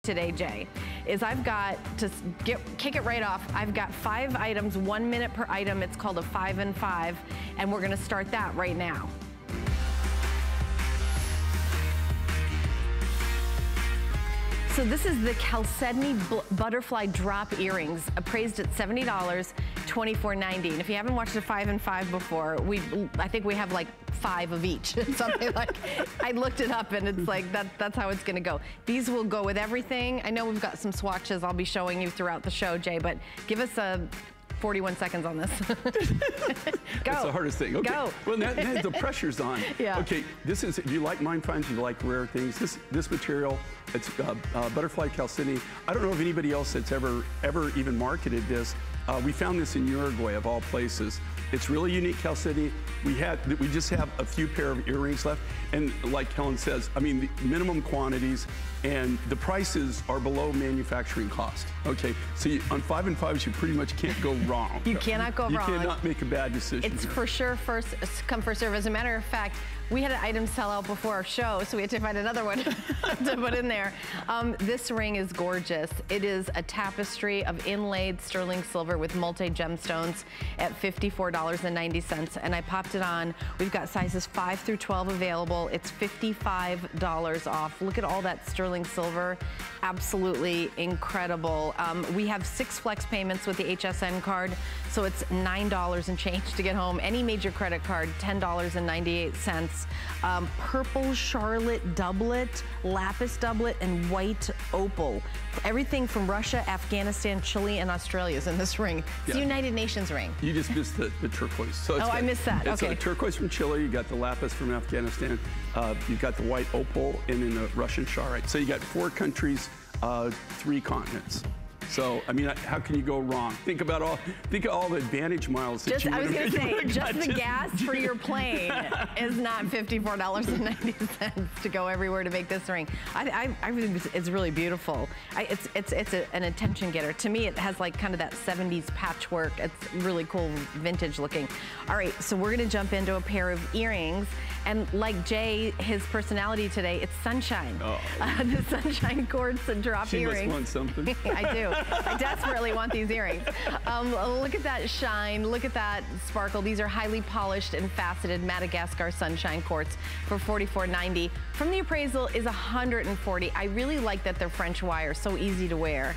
today, Jay, is I've got to kick it right off. I've got 5 items, 1 minute per item. It's called a 5 and 5, and we're gonna start that right now. So this is the Chalcedony Butterfly Drop Earrings, appraised at $70, $24.90. And if you haven't watched a 5 and 5 before, I think we have like 5 of each. Something like, I looked it up and it's like, that's how it's gonna go. These will go with everything. I know we've got some swatches I'll be showing you throughout the show, Jay, but give us a 41 seconds on this. Go. That's the hardest thing. Okay. Go. Well, now the pressure's on. Yeah. Okay, this is, if you like mine finds, you like rare things, this material, it's butterfly chalcedony. I don't know of anybody else that's ever even marketed this. We found this in Uruguay, of all places. It's really unique chalcedony. We just have a few pair of earrings left. And like Helen says, I mean, the minimum quantities and the prices are below manufacturing cost. Okay, so on 5 and 5s, you pretty much can't go wrong. You cannot go wrong. You cannot make a bad decision. It's for sure first come, first serve. As a matter of fact, we had an item sell out before our show, so we had to find another one to put in there. This ring is gorgeous. It is a tapestry of inlaid sterling silver with multi-gemstones at $54.90, and I popped it on. We've got sizes 5 through 12 available. It's $55 off. Look at all that sterling silver. Absolutely incredible. We have 6 flex payments with the HSN card, so it's $9 and change to get home. Any major credit card, $10.98. Purple Charlotte doublet, lapis doublet, and white opal. Everything from Russia, Afghanistan, Chile, and Australia is in this ring. It's the United Nations ring. You just missed the turquoise. So I missed that. It's okay. a turquoise from Chile. You got the lapis from Afghanistan. You've got the white opal, and then the Russian charoite. So you got 4 countries, 3 continents. So, I mean, how can you go wrong? Think of all the advantage miles that I was going to say, just the gas for your plane is not $54.90 to go everywhere to make this ring. I think it's really beautiful. It's an attention getter. To me, it has like kind of that 70s patchwork. It's really cool, vintage looking. All right, so we're going to jump into a pair of earrings. And like Jay, his personality today, it's sunshine. Oh. The sunshine quartz and drop earrings. She must want something. I do. I desperately want these earrings. Look at that shine. Look at that sparkle. These are highly polished and faceted Madagascar sunshine quartz for $44.90. From the appraisal is $140. I really like that they're French wire, so easy to wear.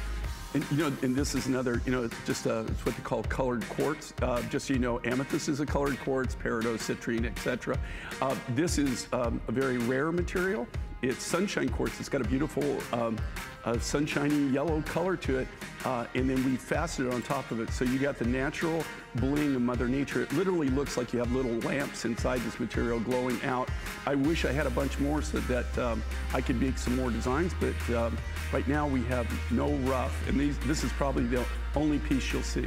And you know, and this is another, you know, just it's what they call colored quartz. Just so you know, amethyst is a colored quartz, peridot, citrine, etc. This is a very rare material. It's sunshine quartz. It's got a beautiful sunshiny yellow color to it, and then we faceted on top of it. So you got the natural bling of Mother Nature. It literally looks like you have little lamps inside this material glowing out. I wish I had a bunch more so that I could make some more designs, but right now we have no rough, and this is probably the only piece you'll see.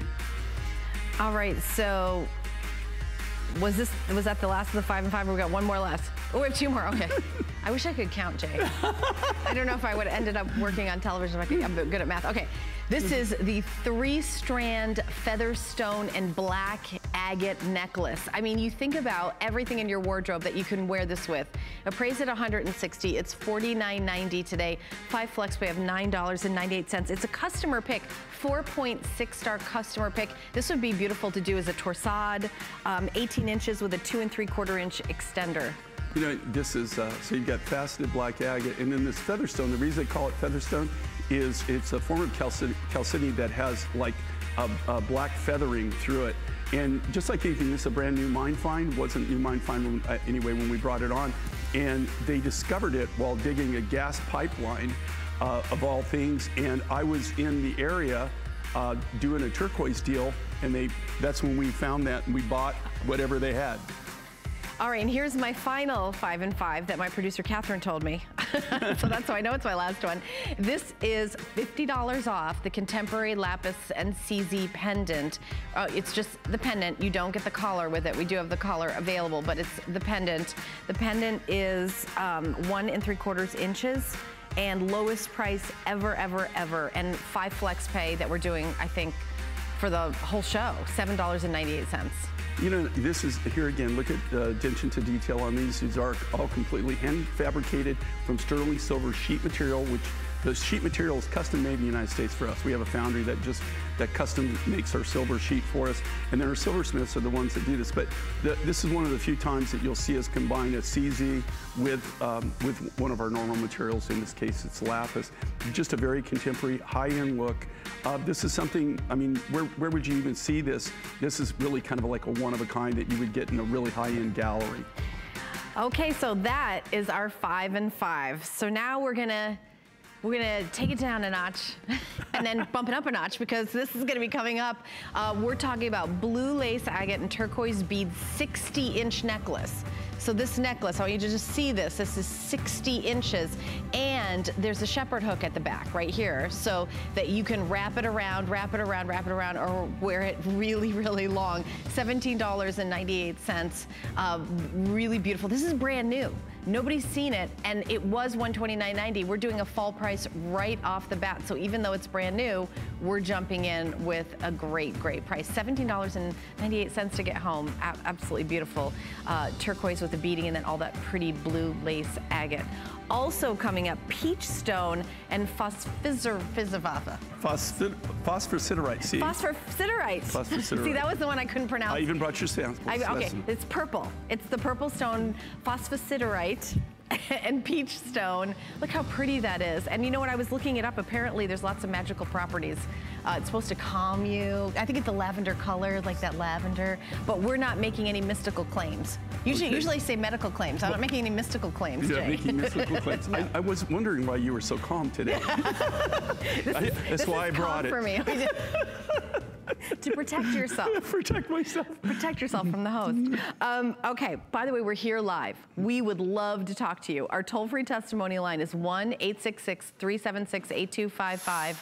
All right, so was that the last of the 5 and 5, or we got one more left? Oh, we have 2 more, okay. I wish I could count, Jay. I don't know if I would have ended up working on television if I'm good at math. Okay, this is the 3-strand featherstone and black agate necklace. I mean, you think about everything in your wardrobe that you can wear this with. Appraised at $160, it's $49.90 today. 5 flex pay of $9.98. It's a customer pick, 4.6 star customer pick. This would be beautiful to do as a torsade, 18 inches with a 2 3/4 inch extender. You know, this is, so you've got faceted black agate, and then this featherstone, the reason they call it featherstone is it's a form of chalcedony that has like a black feathering through it. And just like anything, this is a brand new mine find. Wasn't new mine find anyway when we brought it on. And they discovered it while digging a gas pipeline, of all things. And I was in the area doing a turquoise deal, and that's when we found that, and we bought whatever they had. All right, and here's my final 5 and 5 that my producer Catherine told me. So that's how I know it's my last one. This is $50 off the contemporary lapis and CZ pendant. It's just the pendant. You don't get the collar with it. We do have the collar available, but it's the pendant. The pendant is 1 3/4 inches and lowest price ever, ever, ever. And 5 flex pay that we're doing, I think, for the whole show, $7.98. You know, this is, here again, look at attention to detail on these. These are all completely hand fabricated from sterling silver sheet material, which the sheet material is custom made in the United States for us. We have a foundry that custom makes our silver sheet for us, and then our silversmiths are the ones that do this. But this is one of the few times that you'll see us combine a CZ with one of our normal materials. In this case, it's lapis. Just a very contemporary, high-end look. This is something, I mean, where would you even see this? This is really kind of like a one-of-a-kind that you would get in a really high-end gallery. Okay, so that is our 5 and 5. So now we're gonna take it down a notch and then bump it up a notch, because this is gonna be coming up. We're talking about blue lace agate and turquoise beads 60-inch necklace. So this necklace, I want you to just see this. This is 60 inches, and there's a shepherd hook at the back right here, so that you can wrap it around, or wear it really, really long. $17.98, really beautiful. This is brand new. Nobody's seen it, and it was $129.90. We're doing a fall price right off the bat, so even though it's brand new, we're jumping in with a great, great price. $17.98 to get home. Absolutely beautiful. Turquoise with the beading, and then all that pretty blue lace agate. Also coming up, peach stone and phosphorsiderite. See? Phosphorsiderite. See, that was the one I couldn't pronounce. I even brought your samples. Okay, it's purple. It's the purple stone phosphorsiderite and peach stone. Look how pretty that is. And you know what, I was looking it up. Apparently there's lots of magical properties. It's supposed to calm you. I think it's a lavender color, like that lavender, but we're not making any mystical claims. Usually say medical claims. I'm not making any mystical claims, Jay. Yeah, making mystical claims. No. I was wondering why you were so calm today. That's why I brought it. For me. To protect yourself. Protect myself. Protect yourself from the host. Okay, by the way, we're here live. We would love to talk to you. Our toll-free testimonial line is 1-866-376-8255.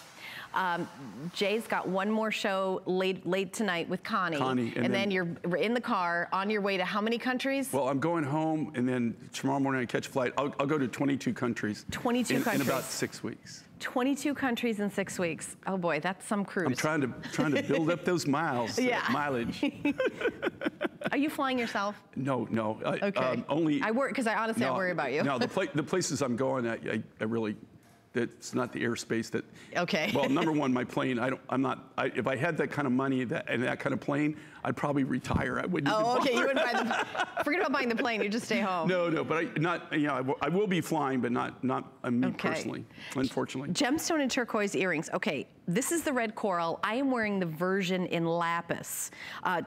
Jay's got one more show late tonight with Connie, and then you're in the car on your way to how many countries? Well, I'm going home, and then tomorrow morning I catch a flight. I'll go to 22 countries. 22 countries. In about 6 weeks. 22 countries in 6 weeks. Oh boy, that's some cruise. I'm trying to build up those miles, mileage. Are you flying yourself? No. Okay. Only. I worry, because I worry about you. No, the places I'm going, I really. It's not the airspace that. Okay. Well, number one, my plane. If I had that kind of money and that kind of plane, I'd probably retire. I wouldn't. Oh, okay. You wouldn't buy the. Forget about buying the plane. You just stay home. No. But I will be flying, but not me personally, unfortunately. Gemstone and turquoise earrings. Okay. This is the red coral. I am wearing the version in lapis,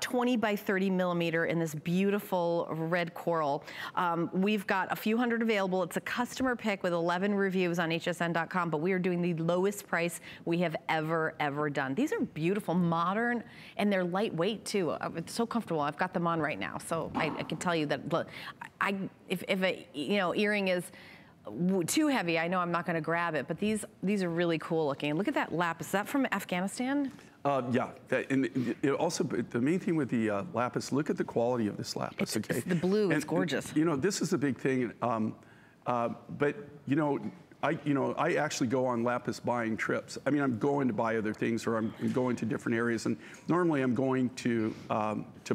20 by 30 millimeter in this beautiful red coral. We've got a few hundred available. It's a customer pick with 11 reviews on hsn.com, but we are doing the lowest price we have ever done. These are beautiful, modern, and they're lightweight too. It's so comfortable. I've got them on right now, so I can tell you that. Look, if a earring is too heavy, I know I'm not going to grab it, but these are really cool looking. Look at that lapis. Is that from Afghanistan? Yeah. Also, the main thing with the lapis, look at the quality of this lapis. It's the blue. It's gorgeous. This is the big thing. But I actually go on lapis buying trips. I mean, I'm going to buy other things, or I'm going to different areas, and normally I'm going to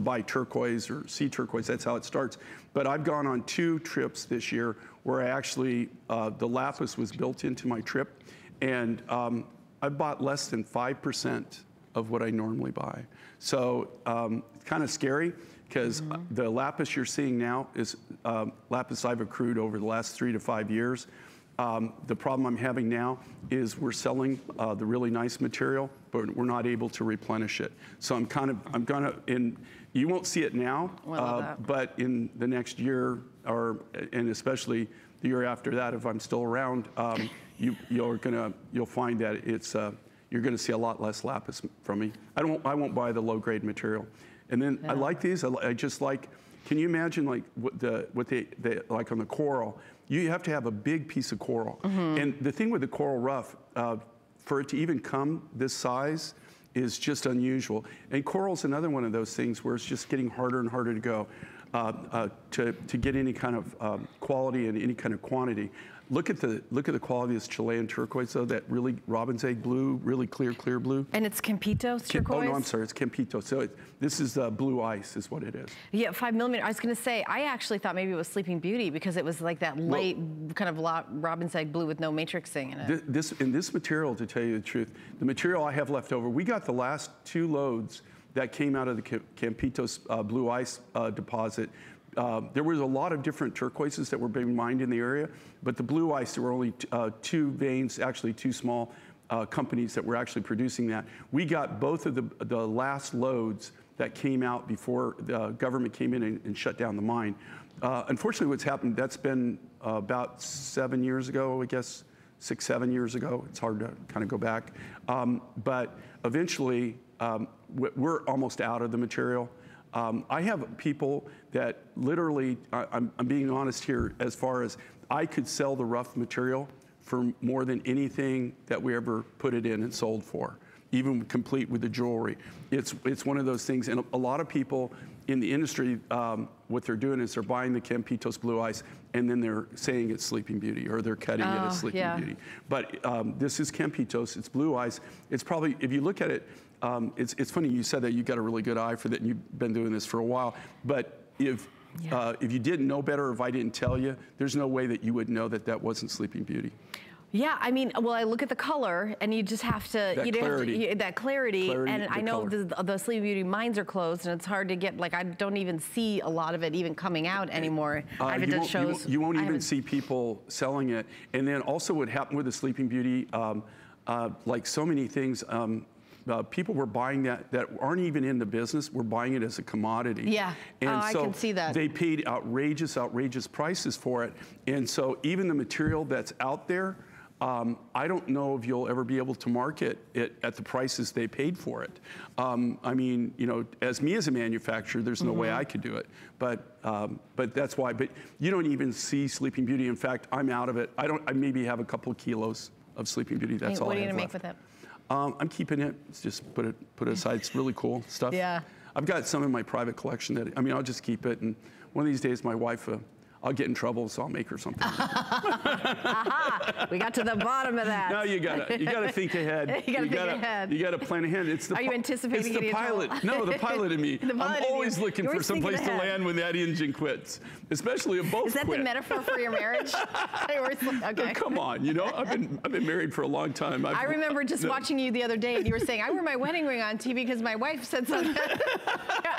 buy turquoise or sea turquoise. That's how it starts. But I've gone on 2 trips this year where I actually the lapis was built into my trip, and I bought less than 5% of what I normally buy. So it's kind of scary, because the lapis you're seeing now is lapis I've accrued over the last 3 to 5 years. The problem I'm having now is we're selling the really nice material, but we're not able to replenish it. So you won't see it now, but in the next year, and especially the year after that, if I'm still around, you'll find that you're gonna see a lot less lapis from me. I won't buy the low grade material. And then I like these. I just like. Can you imagine like what they like on the coral? You have to have a big piece of coral. And the thing with the coral rough, for it to even come this size is just unusual. And coral's another one of those things where it's just getting harder and harder to go to get any kind of quality and any kind of quantity. Look at the quality of this Chilean turquoise, though. That really robin's egg blue, really clear blue. And it's Campitos turquoise? Oh no, I'm sorry, it's Campito. So this is blue ice, is what it is. Yeah, 5mm. I was going to say, I actually thought maybe it was Sleeping Beauty because it was like that light kind of robin's egg blue with no matrixing in it. This material, to tell you the truth, the material I have left over, we got the last 2 loads that came out of the Campitos blue ice deposit. There was a lot of different turquoises that were being mined in the area, but the blue ice, there were only 2 veins, actually 2 small companies that were actually producing that. We got both of the last loads that came out before the government came in and shut down the mine. Unfortunately, what's happened, that's been about 7 years ago, I guess, 6, 7 years ago. It's hard to kind of go back. But eventually, we're almost out of the material. I have people that literally, I'm being honest here, as far as I could sell the rough material for more than anything that we ever put it in and sold for, even complete with the jewelry. It's one of those things, and a lot of people in the industry, what they're doing is they're buying the Campitos blue ice, and then they're saying it's Sleeping Beauty, or they're cutting it as Sleeping Beauty. But this is Campitos, it's blue ice. It's probably, if you look at it, it's funny you said that you got a really good eye for that, and you've been doing this for a while. But if you didn't know better, or if I didn't tell you, there's no way that you would know that that wasn't Sleeping Beauty. Yeah, I mean, well, I look at the color, and you just have to, that clarity, and I know the Sleeping Beauty mines are closed, and it's hard to get, like, I don't even see a lot of it even coming out anymore. You won't even see people selling it. And then also what happened with the Sleeping Beauty, like so many things, people were buying that aren't even in the business, were buying it as a commodity. Yeah, and so I can see that. They paid outrageous prices for it. And so even the material that's out there, I don't know if you'll ever be able to market it at the prices they paid for it. I mean, you know, as a manufacturer, there's no way I could do it. But that's why. But you don't even see Sleeping Beauty. In fact, I'm out of it. I maybe have a couple of kilos of Sleeping Beauty. That's all I have left. What are you gonna make with it? I'm keeping it. It's just put it aside. It's really cool stuff. Yeah. I've got some in my private collection that, I mean, I'll just keep it. And one of these days, my wife, I'll get in trouble, so I'll make her something. Aha! We got to the bottom of that. No, you gotta think ahead. You gotta think ahead. You gotta plan ahead. Are you anticipating getting in trouble? No, the pilot in me. I'm always looking for some place to land when that engine quits, especially if both quit. Is that the metaphor for your marriage? Okay. Come on, you know, I've been married for a long time. I remember just watching you the other day, and you were saying, I wear my wedding ring on TV because my wife said something.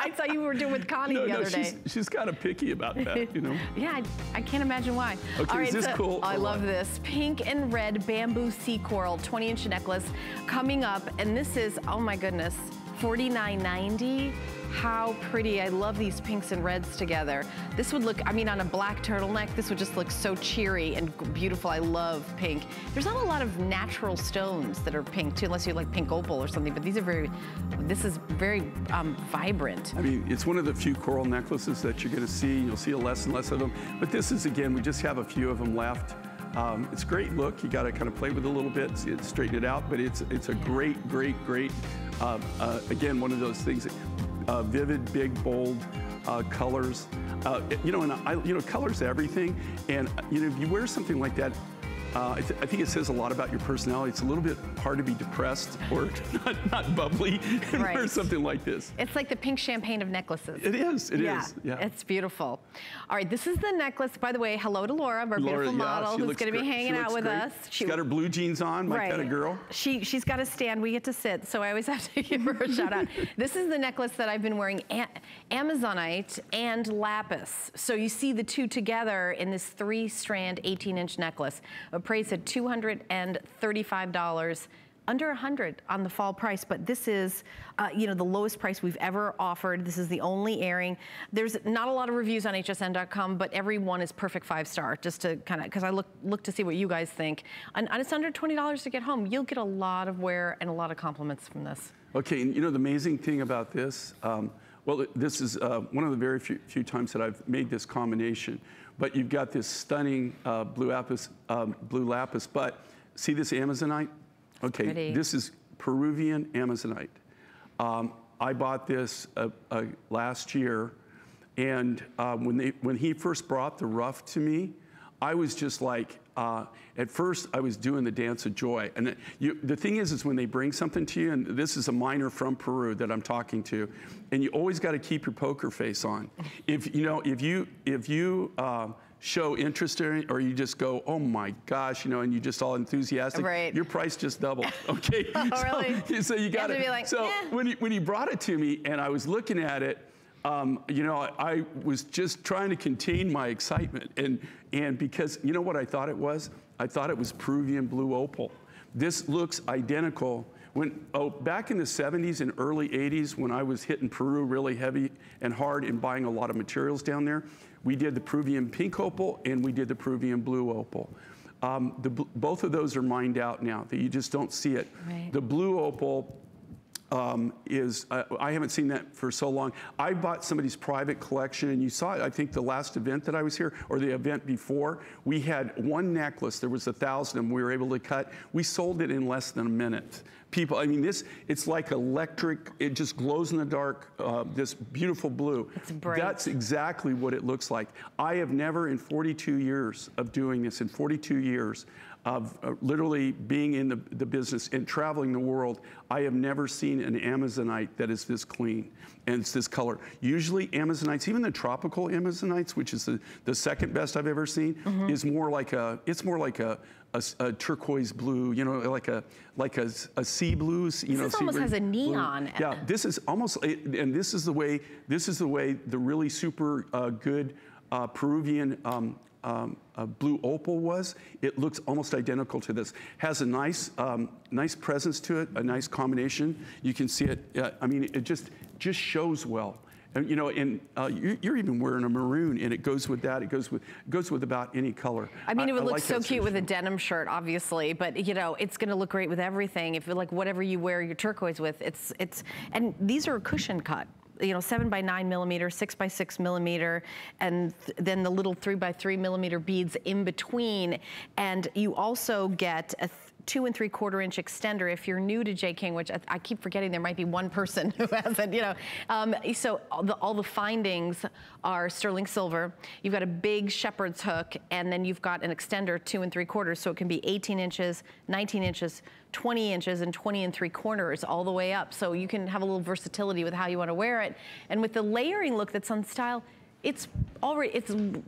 I saw you were doing with Connie the other day. She's kind of picky about that, you know. Yeah, I can't imagine why. Okay, all right, is this cool? I love this. Pink and red bamboo sea coral 20-inch necklace coming up. And this is, oh my goodness, $49.90. How pretty. I love these pinks and reds together. This would look, I mean, on a black turtleneck, this would just look so cheery and beautiful. I love pink. There's not a lot of natural stones that are pink too, unless you like pink opal or something, but these are this is very vibrant. I mean, it's one of the few coral necklaces that you're gonna see. You'll see less and less of them. But this is, again, we just have a few of them left. It's a great look. You got to kind of play with it a little bit, straighten it out, but it's a great, again, one of those things that, vivid, big, bold colors. You know, and color's everything. And you know, if you wear something like that, I think it says a lot about your personality. It's a little bit hard to be depressed or not bubbly and wear something like this. It's like the pink champagne of necklaces. It is. It is. Yeah. It's beautiful. All right, this is the necklace. By the way, hello to Laura, our beautiful model, who's going to be hanging out with us. She's got her blue jeans on, my kind of girl. She's got a stand. We get to sit, so I always have to give her a shout out. This is the necklace that I've been wearing, Amazonite and lapis. So you see the two together in this 3-strand 18-inch necklace. Appraised at $235, under $100 on the fall price, but this is, you know, the lowest price we've ever offered. This is the only airing. There's not a lot of reviews on hsn.com, but every one is perfect 5-star, just to kind of, because I look to see what you guys think. And it's under $20 to get home. You'll get a lot of wear and a lot of compliments from this. Okay, and you know the amazing thing about this, well, this is one of the very few times that I've made this combination. But you've got this stunning blue lapis, but see this Amazonite? Okay, pretty. This is Peruvian Amazonite. I bought this last year, and when he first brought the rough to me, I was just like, at first I was doing the dance of joy. And the thing is when they bring something to you, and this is a miner from Peru that I'm talking to, and you always got to keep your poker face on. If you show interest in it, or you just go, oh my gosh, and you just all enthusiastic, right. Your price just doubled. Okay. Oh, really? So you got to. Like, so eh. when he brought it to me, and I was looking at it. I was just trying to contain my excitement, and because you know what I thought it was? I thought it was Peruvian blue opal. This looks identical. Back in the 70s and early 80s, when I was hitting Peru really heavy and hard and buying a lot of materials down there, we did the Peruvian pink opal and we did the Peruvian blue opal. Both of those are mined out now, that you just don't see it. Right. The blue opal I haven't seen that for so long. I bought somebody's private collection, and you saw it, I think, the last event that I was here, or the event before. We had one necklace, there was 1,000 of them we were able to cut. We sold it in less than a minute. People, I mean, it's like electric, it just glows in the dark, this beautiful blue. It's bright. That's exactly what it looks like. I have never, in 42 years of doing this, in 42 years, of literally being in the business and traveling the world, I have never seen an Amazonite that is this clean and it's this color. Usually Amazonites, even the tropical Amazonites, which is the second best I've ever seen, is more like a turquoise blue, like a sea blue. This almost has a neon. Blue. Yeah, this is almost, and this is the way the really super good Peruvian blue opal was. It looks almost identical to this. Has a nice presence to it, a nice combination. You can see it. I mean, it just shows well. And you're even wearing a maroon, and it goes with that. It goes with about any color. I mean, it would look so cute with a denim shirt, obviously, but it's going to look great with everything. If like whatever you wear your turquoise with, and these are a cushion cut. 7 by 9 millimeter, 6 by 6 millimeter, and then the little 3 by 3 millimeter beads in between. And you also get a 2 3/4 inch extender. If you're new to J. King, which I keep forgetting there might be one person who has it, so all the findings are sterling silver. You've got a big shepherd's hook, and then you've got an extender 2 3/4, so it can be 18 inches, 19 inches, 20 inches, and 20 3/4 all the way up. So you can have a little versatility with how you want to wear it. And with the layering look that's on style, it's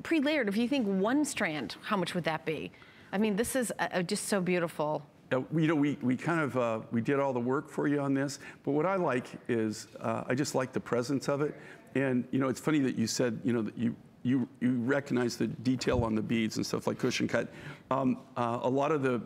pre-layered. If you think one strand, how much would that be? I mean, this is just so beautiful. We did all the work for you on this, but what I like is I just like the presence of it. And it's funny that you said that you recognize the detail on the beads and stuff like cushion cut. A lot of the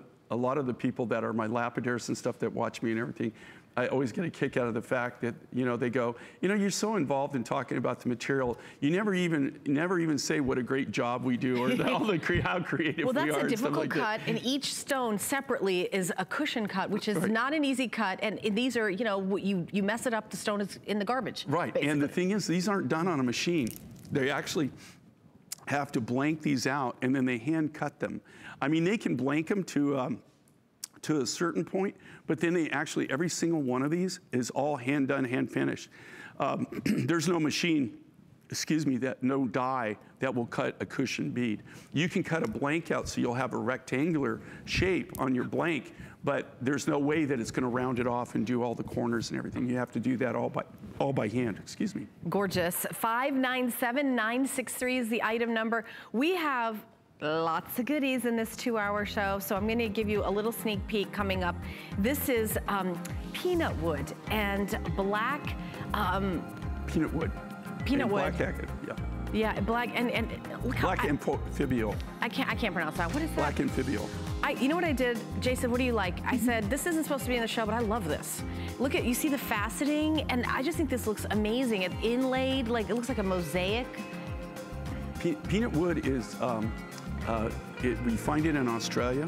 people that are my lapidaries and stuff that watch me and everything, I always get a kick out of the fact that they go, you're so involved in talking about the material, you never even say what a great job we do or how creative we are. Well, that's a difficult cut, and each stone separately is a cushion cut, which is not an easy cut. And these are, you mess it up, the stone is in the garbage. Right. Basically. And the thing is, these aren't done on a machine. They actually have to blank these out, and then they hand cut them. I mean, they can blank them to a certain point, but then they actually, every single one of these is all hand done, hand finished. There's no machine, no die that will cut a cushion bead. You can cut a blank out so you'll have a rectangular shape on your blank, but there's no way that it's going to round it off and do all the corners and everything. You have to do that all by hand, Gorgeous. 597963 is the item number. We have lots of goodies in this 2-hour show, so I'm going to give you a little sneak peek coming up. This is peanut wood and black. Peanut wood. Peanut wood. Black agate, yeah. Yeah, black and look how black amphibial. I can't pronounce that. What is that? Black amphibial. You know what I did, Jason? What do you like? I said this isn't supposed to be in the show, but I love this. Look you see the faceting, and I just think this looks amazing. It's inlaid, like it looks like a mosaic. Peanut wood is. We find it in Australia,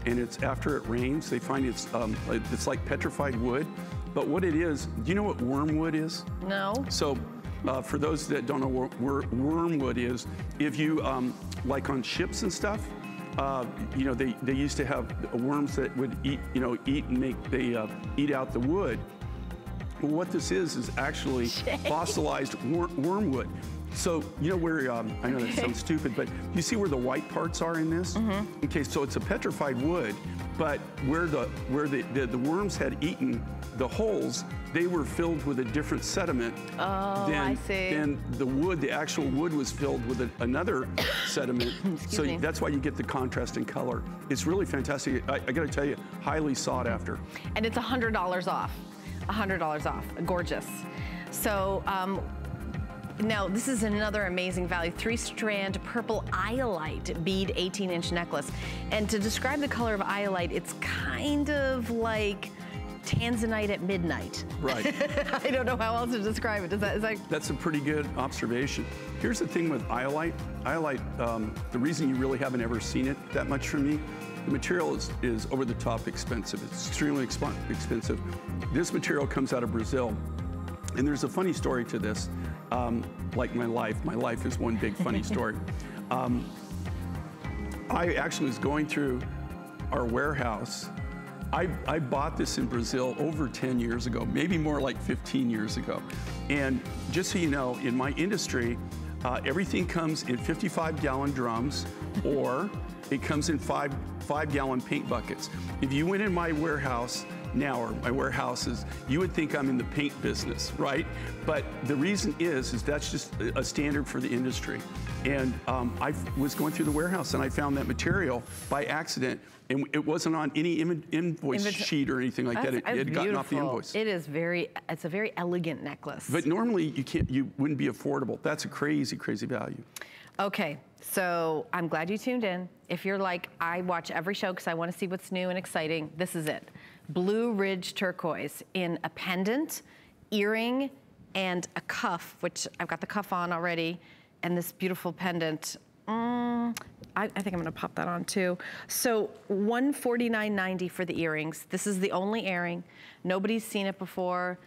and it's after it rains. They find it's like petrified wood. But what it is, do you know what wormwood is? No. So for those that don't know what wormwood is, if you, like on ships and stuff, they used to have worms that would eat and eat out the wood. Well, what this is actually fossilized wormwood. So, you know where, I know that sounds stupid, but you see where the white parts are in this? Okay, so it's a petrified wood, but where the worms had eaten the holes, they were filled with a different sediment than the wood. The actual wood was filled with another sediment. So that's why you get the contrast in color. It's really fantastic. I gotta tell you, highly sought after. And it's $100 off. $100 off, gorgeous. So, now, this is another amazing value, 3-strand purple iolite bead 18-inch necklace. And to describe the color of iolite, it's kind of like tanzanite at midnight. Right. I don't know how else to describe it. Is that... That's a pretty good observation. Here's the thing with iolite. Iolite, the reason you really haven't ever seen it that much from me, the material is over the top expensive. It's extremely expensive. This material comes out of Brazil. And there's a funny story to this. Like my life is one big funny story. I actually was going through our warehouse. I bought this in Brazil over 10 years ago, maybe more like 15 years ago. And just so you know, in my industry, everything comes in 55-gallon drums, or it comes in five-gallon paint buckets. If you went in my warehouse now, or my warehouses, you would think I'm in the paint business, right? But the reason is that's just a standard for the industry. And I was going through the warehouse and I found that material by accident, and it wasn't on any invoice sheet or anything like that. It had gotten off the invoice. It's a very elegant necklace. But normally you wouldn't be affordable. That's a crazy, crazy value. Okay, so I'm glad you tuned in. If you're like, I watch every show because I want to see what's new and exciting, this is it. Blue Ridge turquoise in a pendant, earring, and a cuff, which I've got the cuff on already, and this beautiful pendant. I think I'm gonna pop that on too. So $149.90 for the earrings. This is the only earring. Nobody's seen it before.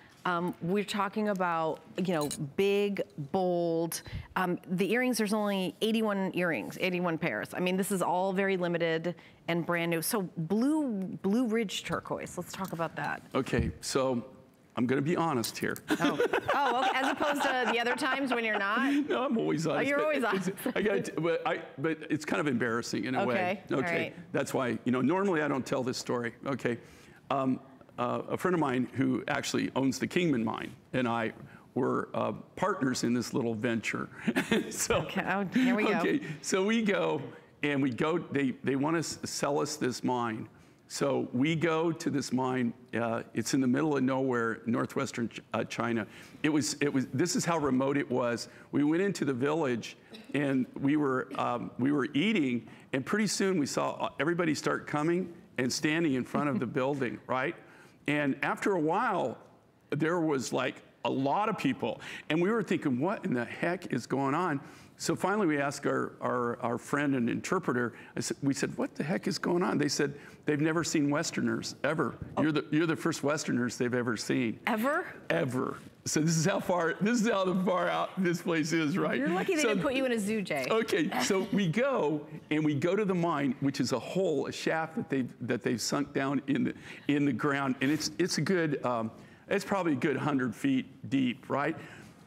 We're talking about, you know, big, bold. The earrings, there's only 81 earrings, 81 pairs. I mean, this is all very limited and brand new. So Blue Ridge turquoise, let's talk about that. Okay, so I'm gonna be honest here. Oh, okay. As opposed to the other times when you're not? No, I'm always honest. Oh, you're always honest. But it's kind of embarrassing in a way. Okay, right. That's why, you know, normally I don't tell this story, okay? A friend of mine who actually owns the Kingman mine and I were partners in this little venture. So, okay, here we go. Okay, so we go and they want to sell us this mine. So we go to this mine. It's in the middle of nowhere, northwestern China. This is how remote it was. We went into the village and we were eating, and pretty soon we saw everybody start coming and standing in front of the building, right? And after a while, there was like a lot of people. And we were thinking, what in the heck is going on? So finally we asked our friend and interpreter, we said, what the heck is going on? They said, they've never seen Westerners, ever. Oh. You're the first Westerners they've ever seen. Ever? Ever. So this is how far out this place is, right? You're lucky they didn't put you in a zoo, Jay. Okay, so we go to the mine, which is a hole, a shaft that they've sunk down in the ground, and it's a good, it's probably a good 100 feet deep, right?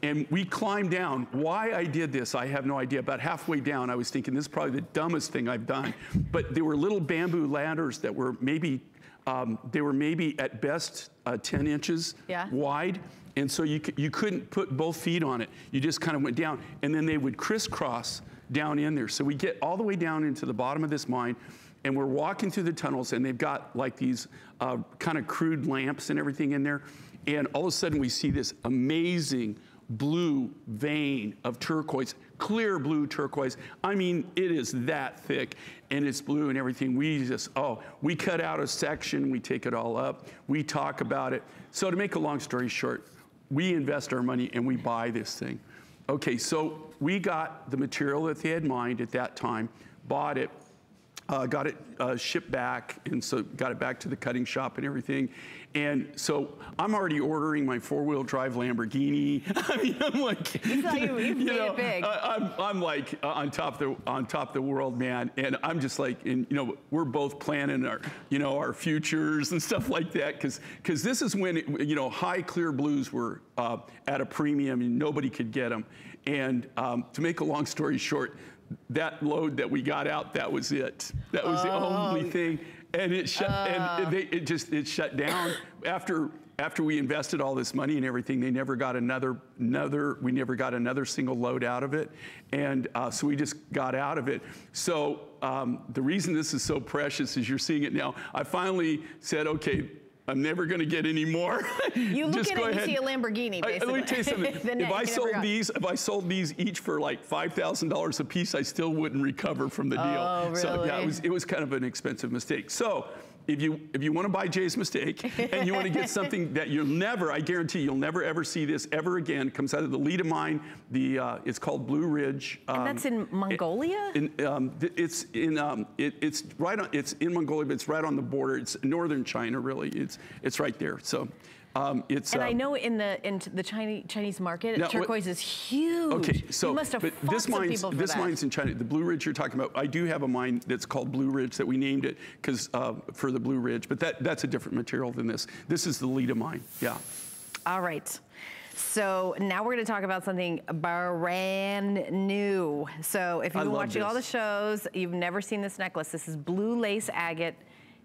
And we climbed down. Why I did this, I have no idea. About halfway down, I was thinking this is probably the dumbest thing I've done. But there were little bamboo ladders that were maybe, at best 10 inches wide. And so you couldn't put both feet on it. You just kind of went down, and then they would crisscross down in there. So we get all the way down into the bottom of this mine, and we're walking through the tunnels, and they've got like these kind of crude lamps and everything in there. And all of a sudden we see this amazing blue vein of turquoise, clear blue turquoise. I mean, it is that thick, and it's blue and everything. We cut out a section, we take it all up, we talk about it. So to make a long story short, we invest our money and we buy this thing. Okay, so we got the material that they had mined at that time, bought it, got it shipped back, and so got it back to the cutting shop and everything. And so I'm already ordering my 4-wheel drive Lamborghini. I mean, I'm like, you've made it big. I'm like on top of the world, man. And I'm just like, and you know, we're both planning our, you know, our futures and stuff like that, because this is when you know, high clear blues were at a premium and nobody could get them. And to make a long story short, that load that we got out, that was it. That was the only thing. And it shut, and it shut down after we invested all this money and everything. They never got we never got another single load out of it. And so we just got out of it. So the reason this is so precious is you're seeing it now. I finally said, okay, I'm never going to get any more. You look at it and you see a Lamborghini, basically. Let me tell you something. If I sold these each for like $5,000 a piece, I still wouldn't recover from the deal. Oh, really? So yeah, it was kind of an expensive mistake. So if you want to buy Jay's mistake and you want to get something that you'll never, I guarantee you'll never ever see this ever again, comes out of the lead of mine. It's called Blue Ridge. And that's in Mongolia? It's in Mongolia, but it's right on the border. It's northern China, really. It's right there. So. And I know in the Chinese market, turquoise is huge. Okay, so you must have fought this some people for that. mine's in China. The Blue Ridge you're talking about, I do have a mine that's called Blue Ridge that we named it because for the Blue Ridge, but that's a different material than this. This is the lead of mine. Yeah. All right. So now we're going to talk about something brand new. So if you've been watching all the shows, you've never seen this necklace. This is blue lace agate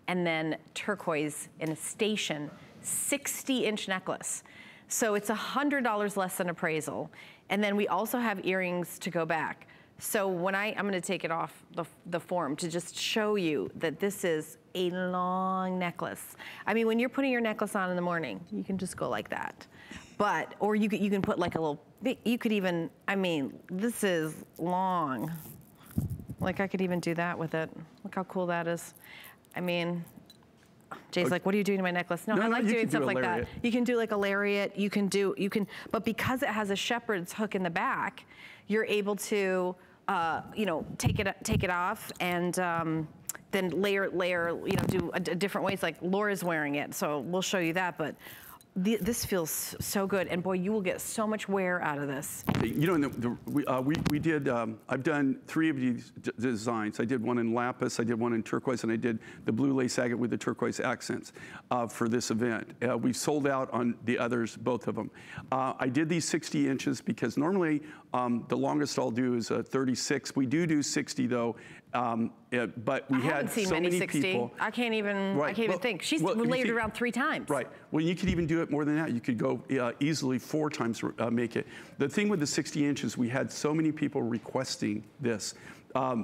and then turquoise in a station. 60-inch necklace. So it's $100 less than appraisal. And then we also have earrings to go back. So when I'm going to take it off the form to just show you that this is a long necklace. I mean, when you're putting your necklace on in the morning, you can just go like that. But, or you can put like a little, you could even, I mean, this is long. Like I could even do that with it. Look how cool that is. I mean, Jay's like, what are you doing to my necklace? No, I like doing stuff like that. You can do like a lariat, but because it has a shepherd's hook in the back, you're able to, you know, take it off and then layer, you know, do a different ways. Like Laura's wearing it, so we'll show you that. But this feels so good, and boy, you will get so much wear out of this. You know, we did. I've done 3 of these designs. I did one in lapis, I did one in turquoise, and I did the blue lace agate with the turquoise accents for this event. We sold out on the others, both of them. I did these 60 inches because normally the longest I'll do is 36. We do 60 though. But we had so many 60. People. I can't even think. She's layered around 3 times. Right. Well, you could even do it more than that. You could go easily 4 times make it. The thing with the 60 inches, we had so many people requesting this.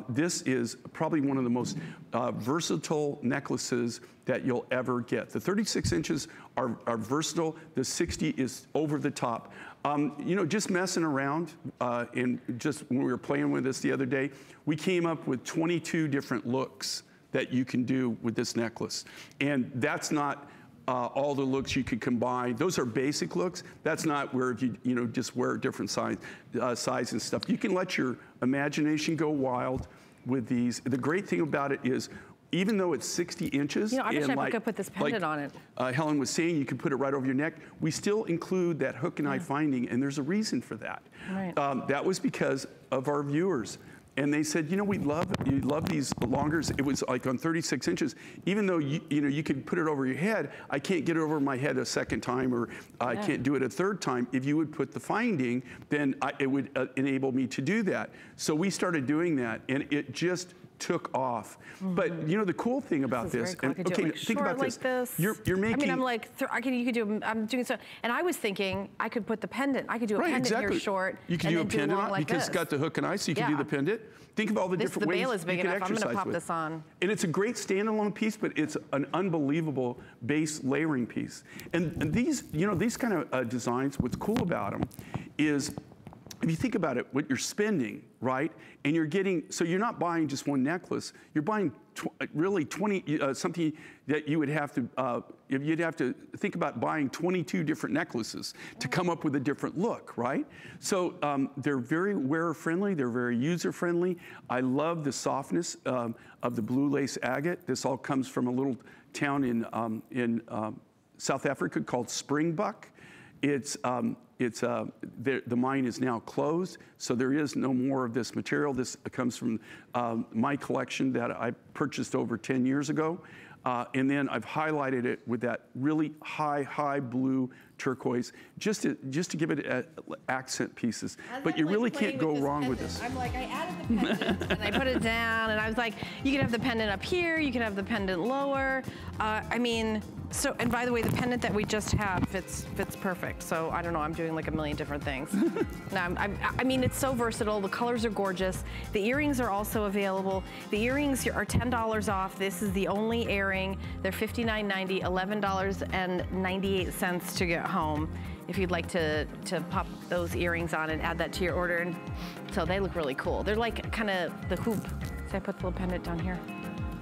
This is probably one of the most versatile necklaces that you'll ever get. The 36 inches are versatile. The 60 is over the top. You know, just messing around, and just when we were playing with this the other day, we came up with 22 different looks that you can do with this necklace. And that's not all the looks you could combine. Those are basic looks. That's not where you know, just wear different size and stuff. You can let your imagination go wild with these. The great thing about it is, even though it's 60 inches, you know, I wish I could put this pendant on it. Helen was saying, you can put it right over your neck. We still include that hook and eye finding, and there's a reason for that. Right. That was because of our viewers. And they said, you know, you love these longer. It was like on 36 inches. Even though you know, you could put it over your head, I can't get it over my head a second time, or I can't do it a third time. If you would put the finding, then it would enable me to do that. So we started doing that, and it just took off. But you know, the cool thing about this, and okay, think about this. You're making. I mean, I'm like, you could do. I'm doing so, and I was thinking I could put the pendant. I could do a pendant here short. You could do a pendant on because it's got the hook and eye, so you can do the pendant. Think of all the different ways you can exercise with. The bail is big enough. I'm going to pop this on. And it's a great standalone piece, but it's an unbelievable base layering piece. And these, you know, these kind of designs. What's cool about them is if you think about it, what you're spending, right? And you're getting, so you're not buying just one necklace, you're buying really 20, something that you would have to, you'd have to think about buying 22 different necklaces to come up with a different look, right? So they're very wearer friendly, they're very user friendly. I love the softness of the blue lace agate. This all comes from a little town in South Africa called Springbok. The mine is now closed, so there is no more of this material. This comes from my collection that I purchased over 10 years ago. And then I've highlighted it with that really high blue turquoise, just to give it accent pieces. But you really can't go wrong with this. I'm like, I added the pendant and I put it down, and I was like, you can have the pendant up here, you can have the pendant lower. I mean, so, and by the way, the pendant that we just have fits perfect. So I don't know, I'm doing like a million different things. No, I mean, it's so versatile. The colors are gorgeous. The earrings are also available. The earrings are $10 off. This is the only earring. They're $59.90, $11.98 to get home. If you'd like to pop those earrings on and add that to your order. And so they look really cool. They're like kind of the hoop. So I put the little pendant down here.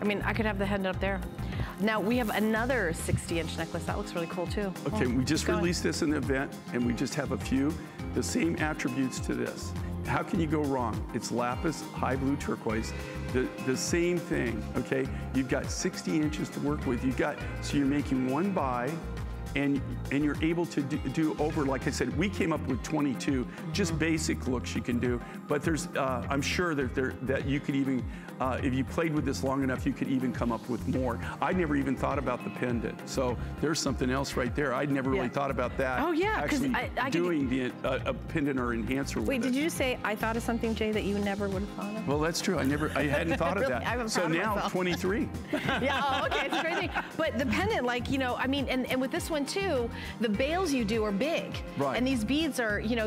I mean, I could have the head up there. Now we have another 60-inch necklace. That looks really cool too. Okay, we just released this in the event, and we just have a few. The same attributes to this. How can you go wrong? It's lapis, high blue turquoise. The same thing, okay? You've got 60 inches to work with. So you're making one buy, and you're able to do over, like I said, we came up with 22, just basic looks you can do. But there's, I'm sure that you could even, if you played with this long enough, you could even come up with more. I never even thought about the pendant. So there's something else right there. I'd never really thought about that. Oh yeah, because doing a pendant or enhancer with it. Wait, did you just say I thought of something, Jay, that you never would have thought of? Well, that's true. I hadn't thought of that. I'm so now myself. 23. Yeah, oh, okay, it's a great thing. But the pendant, like, you know, I mean, and with this one too, the bails you do are big. Right. And these beads are, you know,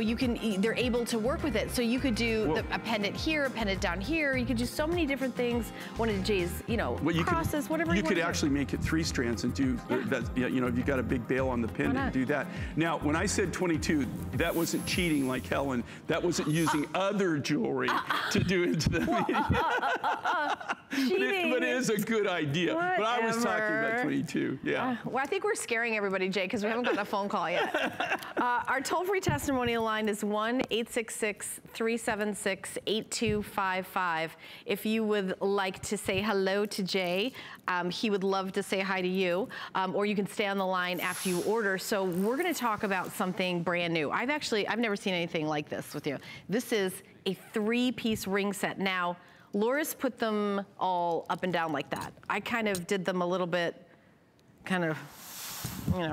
they're able to work with it. So you could do a pendant here, a pendant down here. You could do so many different things. One of Jay's, you know, crosses, whatever you want to do. You could actually make it 3 strands and do that, you know, if you got a big bail on the pendant, do that. Now, when I said 22, that wasn't cheating like Helen. That wasn't using other jewelry to do into the cheating. But it is a good idea. Whatever. But I was talking about 22, yeah. Well, I think we're scaring everybody, Jay, because we haven't gotten a phone call yet. Our toll-free testimonial line is 1-866-376-8255. If you would like to say hello to Jay, he would love to say hi to you, or you can stay on the line after you order. So we're going to talk about something brand new. I've never seen anything like this with you. This is a 3-piece ring set. Now, Laura's put them all up and down like that. I kind of did them a little bit, kind of, you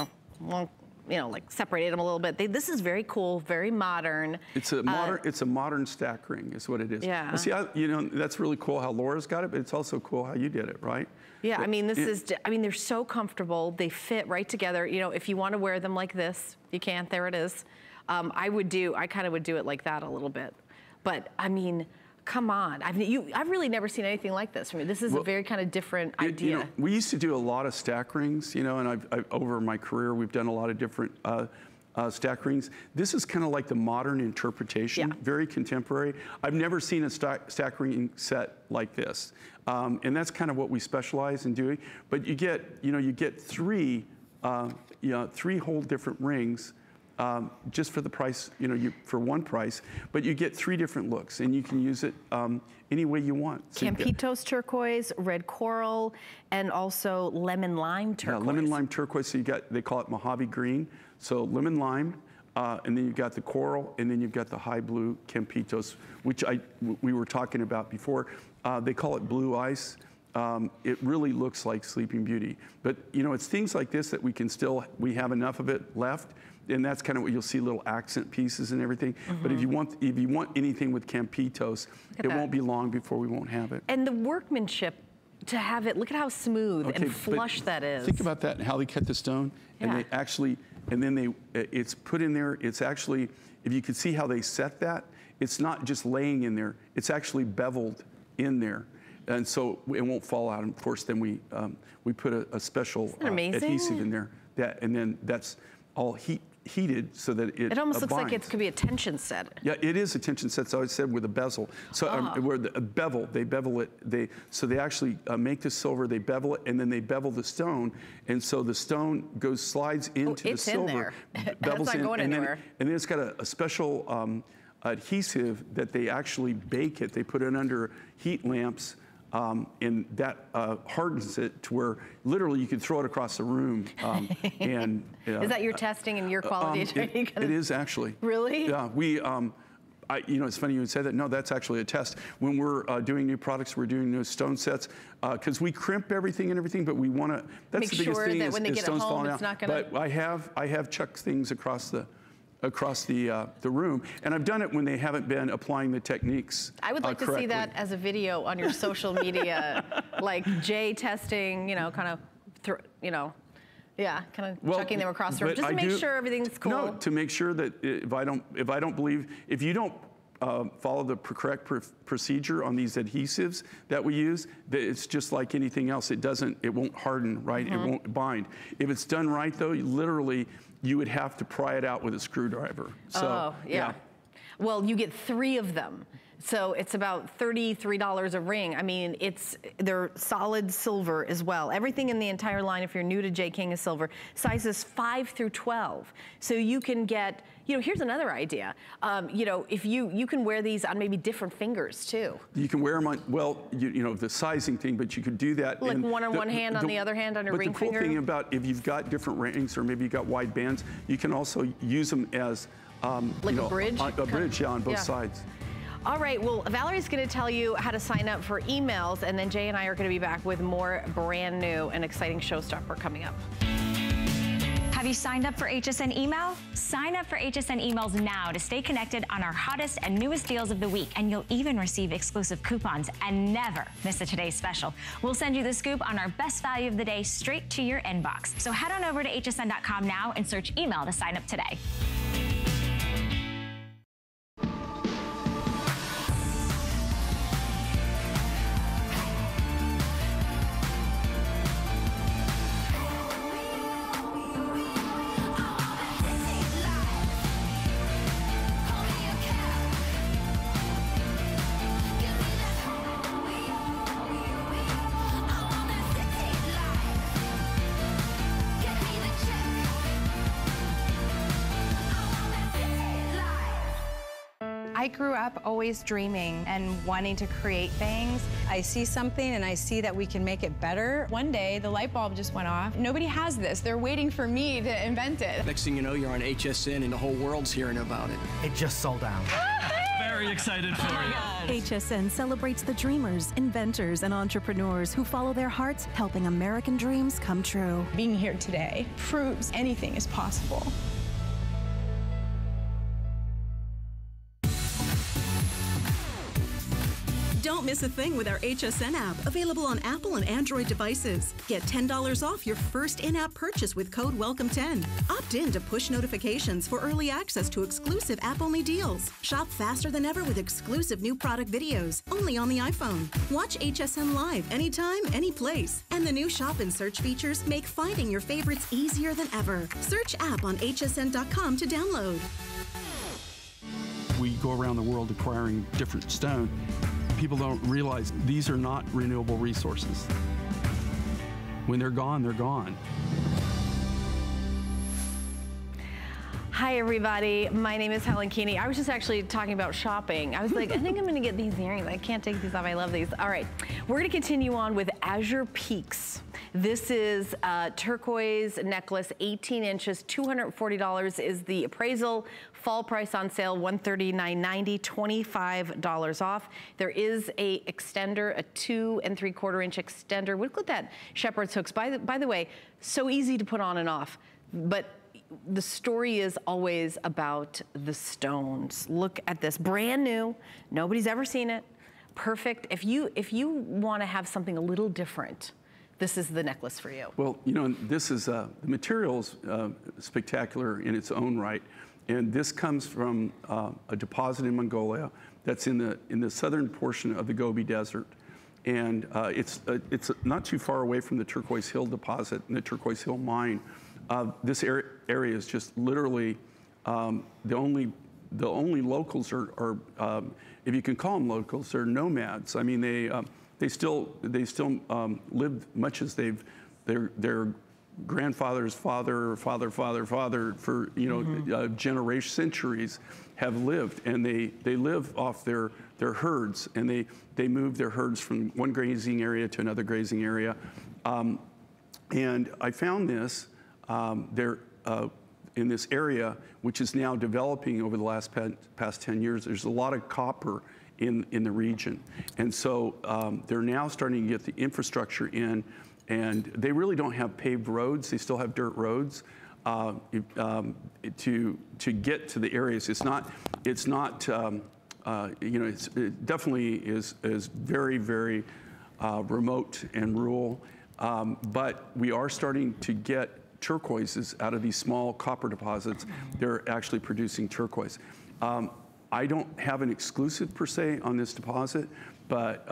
know, like separated them a little bit. This is very cool, very modern. It's a modern stack ring, is what it is. Yeah. Well, see, you know, that's really cool how Laura's got it, but it's also cool how you did it, right? Yeah, I mean, they're so comfortable. They fit right together. You know, if you want to wear them like this, you can. There it is. I kind of would do it like that a little bit. But I mean, come on. I've really never seen anything like this from you. This is a very kind of different idea. You know, we used to do a lot of stack rings, you know, and I've over my career, we've done a lot of different stack rings. This is kind of like the modern interpretation, very contemporary. I've never seen a stack ring set like this. And that's kind of what we specialize in doing. But you get, you know, 3 whole different rings. Just for the price, you know, for one price, but you get 3 different looks, and you can use it any way you want. So Campitos turquoise, red coral, and also lemon lime turquoise. Yeah, lemon lime turquoise. So they call it Mojave green. So lemon lime, and then you've got the coral, and then you've got the high blue Campitos, which we were talking about before. They call it blue ice. It really looks like Sleeping Beauty, but you know, it's things like this that we have enough of it left. And that's kind of what you'll see, little accent pieces and everything. But if you want anything with Campitos, it won't be long before we won't have it. And the workmanship to have it, look at how smooth and flush that is. Think about that and how they cut the stone. And they actually, and then it's put in there. It's actually, if you could see how they set that, it's not just laying in there. It's actually beveled in there. And so it won't fall out. And of course, then we put a special adhesive in there. And then that's all heat heated so that it almost looks like binds. it could be a tension set. Yeah, it is a tension set, so I said with a bezel. So where a bevel, they bevel it. So they actually make the silver, they bevel it, and then they bevel the stone, and so the stone slides into the silver. It's in there. Bevels That's not going anywhere. And then it's got a special adhesive that they actually bake it. They put it under heat lamps. And that hardens it to where literally you could throw it across the room. Is that your testing and your quality training? It is actually. Really? Yeah, we, you know, it's funny you would say that. No, that's actually a test. When we're doing new products, we're doing new stone sets, because we crimp everything and everything, but we want to, that's the biggest thing, that when they get stones it home, falling it's out. not going to. But I have chucked things across the room, and I've done it when they haven't been applying the techniques I would like to see that as a video on your social media, like Jay testing, you know, kind of, chucking them across the room, just to make sure everything's cool. No, to make sure that if you don't follow the correct procedure on these adhesives that we use, that it's just like anything else. It won't harden, right? It won't bind. If it's done right, though, you would have to pry it out with a screwdriver. So, yeah. Well, you get 3 of them. So it's about $33 a ring. I mean, they're solid silver as well. Everything in the entire line, if you're new to J. King, is silver. Sizes 5 through 12. So you can get, you know, here's another idea. You know, if you can wear these on maybe different fingers too. You can wear them on, well, you know, the sizing thing, but you could do that. Like one on one hand, on the other hand on your ring finger? But the cool thing about if you've got different rings or maybe you've got wide bands, you can also use them as, like a bridge? A bridge, yeah, on both sides. All right, well, Valerie's going to tell you how to sign up for emails, and then Jay and I are going to be back with more brand new and exciting showstopper coming up. Have you signed up for HSN email? Sign up for HSN emails now to stay connected on our hottest and newest deals of the week, and you'll even receive exclusive coupons and never miss a today's special. We'll send you the scoop on our best value of the day straight to your inbox. So head on over to hsn.com now and search email to sign up today. I grew up always dreaming and wanting to create things. I see something and I see that we can make it better. One day, the light bulb just went off. Nobody has this. They're waiting for me to invent it. Next thing you know, you're on HSN and the whole world's hearing about it. It just sold out. Very excited for you. HSN celebrates the dreamers, inventors, and entrepreneurs who follow their hearts, helping American dreams come true. Being here today proves anything is possible. Don't miss a thing with our HSN app, available on Apple and Android devices. Get $10 off your first in-app purchase with code WELCOME10. Opt in to push notifications for early access to exclusive app-only deals. Shop faster than ever with exclusive new product videos, only on the iPhone. Watch HSN live anytime, any place. And the new shop and search features make finding your favorites easier than ever. Search app on hsn.com to download. We go around the world acquiring different stone. People don't realize these are not renewable resources. When they're gone, they're gone. Hi, everybody. My name is Helen Keeney. I was just actually talking about shopping. I was like, I think I'm going to get these earrings. I can't take these off. I love these. All right. We're going to continue on with Azure Peaks. This is a turquoise necklace, 18 inches, $240 is the appraisal. Fall price on sale, $139.90, $25 off. There is a extender, a 2 3/4 inch extender. Look at that shepherd's hooks. By the way, so easy to put on and off, but the story is always about the stones. Look at this, brand new. Nobody's ever seen it. Perfect. If you want to have something a little different, this is the necklace for you. Well, you know, this is the material's spectacular in its own right. And this comes from a deposit in Mongolia that's in the southern portion of the Gobi Desert. And it's not too far away from the Turquoise Hill deposit and the Turquoise Hill mine. This area is just literally the only locals are if you can call them locals, they're nomads. I mean, they still live much as their grandfather's father for centuries have lived, and they live off their herds, and they move their herds from one grazing area to another grazing area. And I found this in this area, which is now developing over the last past 10 years. There's a lot of copper in the region, and so they're now starting to get the infrastructure in. And they really don't have paved roads. They still have dirt roads to get to the areas. It definitely is very, very remote and rural. But we are starting to get turquoises out of these small copper deposits. They're actually producing turquoise. I don't have an exclusive per se on this deposit, but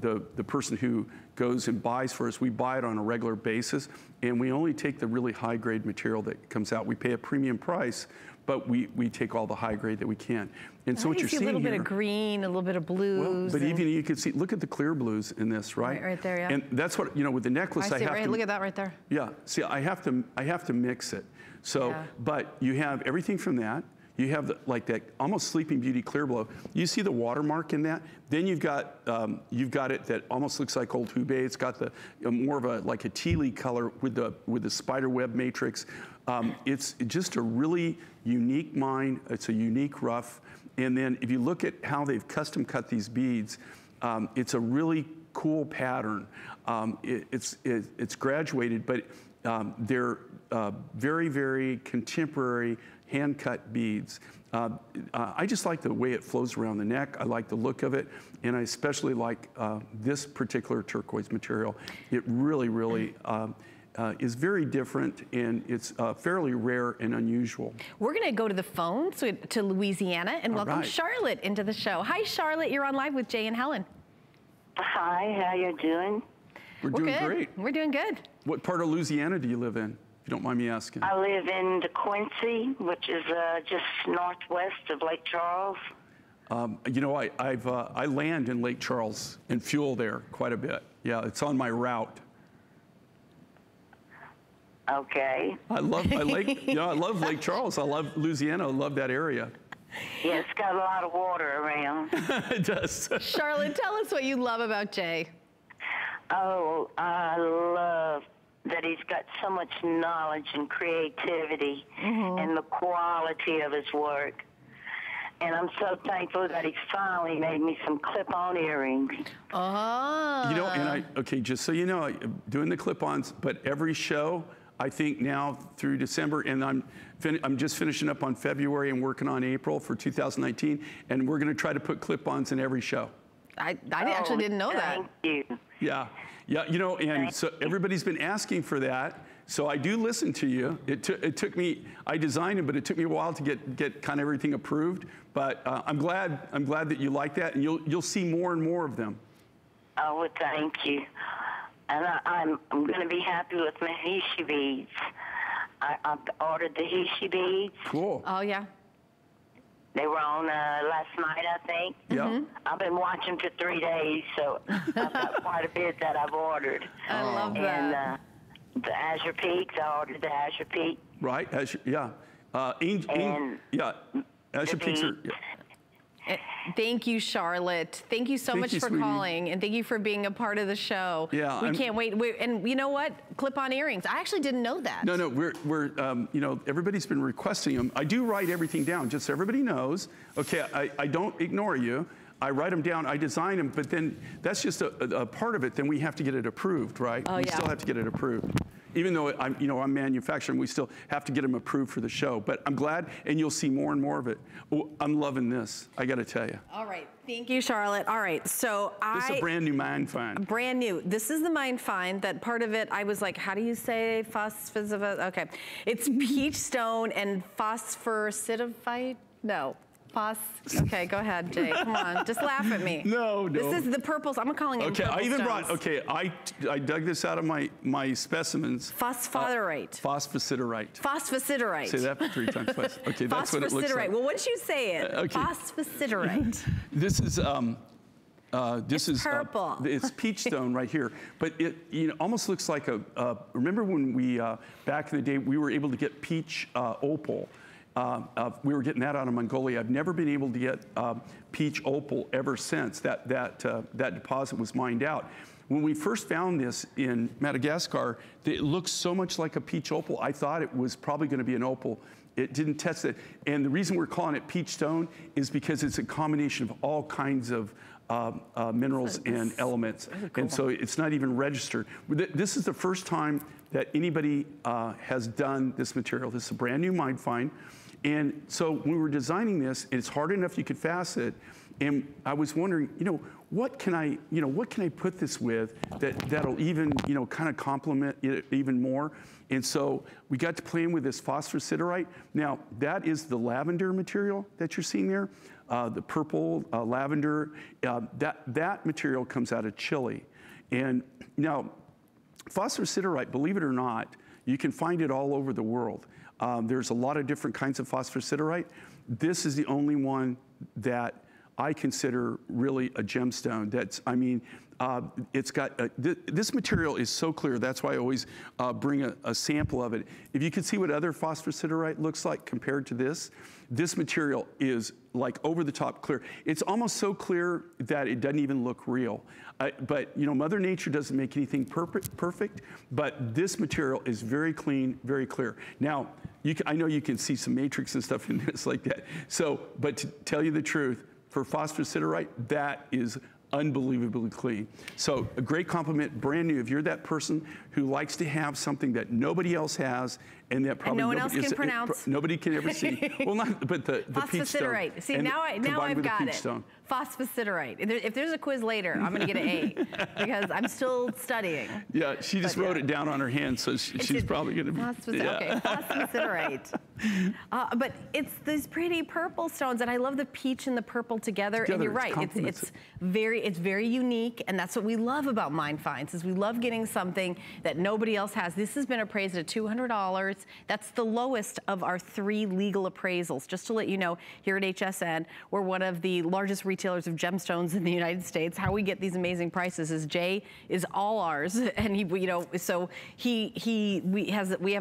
the person who goes and buys for us, we buy it on a regular basis, and we only take the really high grade material that comes out. We pay a premium price, but we take all the high grade that we can. And so what you're seeing here, a little bit of green, a little bit of blues. Well, but even you can see, look at the clear blues in this, right? Right there, yeah. And that's what, with the necklace, I have to. Look at that right there. Yeah, see, I have to mix it. So, yeah. But you have everything from that. You have like that almost Sleeping Beauty clear glow. You see the watermark in that. Then you've got it that almost looks like old Hubei. It's got the more of like a tealy color with the spider web matrix. It's just a really unique mine. It's a unique rough. And then if you look at how they've custom cut these beads, it's a really cool pattern. It's graduated, but they're very, very contemporary hand-cut beads. I just like the way it flows around the neck. I like the look of it, and I especially like this particular turquoise material. It really, really is very different, and it's fairly rare and unusual. We're going to go to the phone to Louisiana and welcome Charlotte into the show. Hi, Charlotte. You're on live with Jay and Helen. Hi, how you doing? We're doing good. Great. We're doing good. What part of Louisiana do you live in? If you don't mind me asking. I live in DeQuincy, which is just northwest of Lake Charles. I land in Lake Charles and fuel there quite a bit. Yeah, it's on my route. Okay. I love Lake Charles. I love Louisiana. I love that area. Yeah, it's got a lot of water around. It does. Charlotte, tell us what you love about Jay. Oh, I love that he's got so much knowledge and creativity and the quality of his work. And I'm so thankful that he finally made me some clip-on earrings. Oh. Just so you know, I'm doing the clip-ons, but every show, I think now through December, and I'm just finishing up on February and working on April for 2019, and we're going to try to put clip-ons in every show. I actually didn't know that. Thank you. Yeah, and so everybody's been asking for that. So I do listen to you. It took me, I designed it, but it took me a while to get kind of everything approved. But I'm glad that you like that, and you'll see more and more of them. Oh, well, thank you. And I'm going to be happy with my Hishi beads. I ordered the Hishi beads. Cool. Oh, yeah. They were on last night, I think. Yeah. I've been watching for 3 days, so I've got quite a bit that I've ordered. I love that. And the Azure Peaks, I ordered the Azure Peak. Right. Azure Peaks are. Yeah. Thank you, Charlotte. Thank you so much for calling, and thank you for being a part of the show. Yeah, we can't wait. And you know what? Clip-on earrings. I actually didn't know that. No, we're everybody's been requesting them. I do write everything down, just so everybody knows. Okay, I don't ignore you. I write them down, I design them, but then that's just a part of it. Then we have to get it approved, right? Oh, we still have to get it approved. Even though I'm manufacturing, we still have to get them approved for the show. But I'm glad, and you'll see more and more of it. Oh, I'm loving this, I got to tell you. All right, thank you, Charlotte. All right, so this is a brand new mine find. Brand new. This is the mine find. That part of it, I was like, how do you say phosphosidivite? Okay, it's peach stone and phosphorsidivite. No. Okay, go ahead, Jay. Come on, just laugh at me. No. This is the purples. I'm calling it purple I even stones. brought, I dug this out of my specimens. Phosphorite. Phosphosiderite. Phosphosiderite. Say that 3 times fast. Okay, that's what it looks like. Well, once you say it, okay. phosphosiderite. This is, it's purple. It's peach stone right here, but it almost looks like remember when we, back in the day, we were able to get peach opal. We were getting that out of Mongolia. I've never been able to get peach opal ever since that deposit was mined out. When we first found this in Madagascar, it looks so much like a peach opal. I thought it was probably going to be an opal. It didn't test it. And the reason we're calling it peach stone is because it's a combination of all kinds of minerals and elements. Cool. And so it's not even registered. This is the first time that anybody has done this material. This is a brand new mine find. And so when we were designing this, it's hard enough you could facet. And I was wondering, what can I put this with that'll even, kind of complement it even more? And so we got to playing with this phosphosiderite. Now, that is the lavender material that you're seeing there. The purple, lavender, that material comes out of Chile. And now, phosphosiderite, believe it or not, you can find it all over the world. There's a lot of different kinds of phosphosiderite. This is the only one that I consider really a gemstone. It's got, this material is so clear, that's why I always bring a sample of it. If you can see what other phosphosiderite looks like compared to this material is like over the top clear. It's almost so clear that it doesn't even look real. But Mother Nature doesn't make anything perfect, but this material is very clean, very clear. Now, I know you can see some matrix and stuff in this like that. So, but to tell you the truth, for phosphosiderite, that is unbelievably clean. So a great compliment, brand new. If you're that person who likes to have something that nobody else has and that probably no one else can pronounce. Nobody can ever see. Well, not, but the peach stone. Phosphosiderite. See, now I've got it. Stone. Phosphosiderite. If there's a quiz later, I'm going to get an A because I'm still studying. Yeah, she just wrote it down on her hand, so she's probably going to be. Okay, phosphosiderite. But it's these pretty purple stones, and I love the peach and the purple together. And you're right, it's very unique, and that's what we love about mine finds is we love getting something that nobody else has. This has been appraised at $200. That's the lowest of our 3 legal appraisals. Just to let you know, here at HSN, we're one of the largest retailers of gemstones in the United States. How we get these amazing prices is Jay is all ours, and we have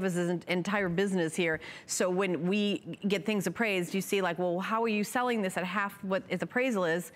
his entire business here. So when we get things appraised, you see like, well, how are you selling this at half what its appraisal is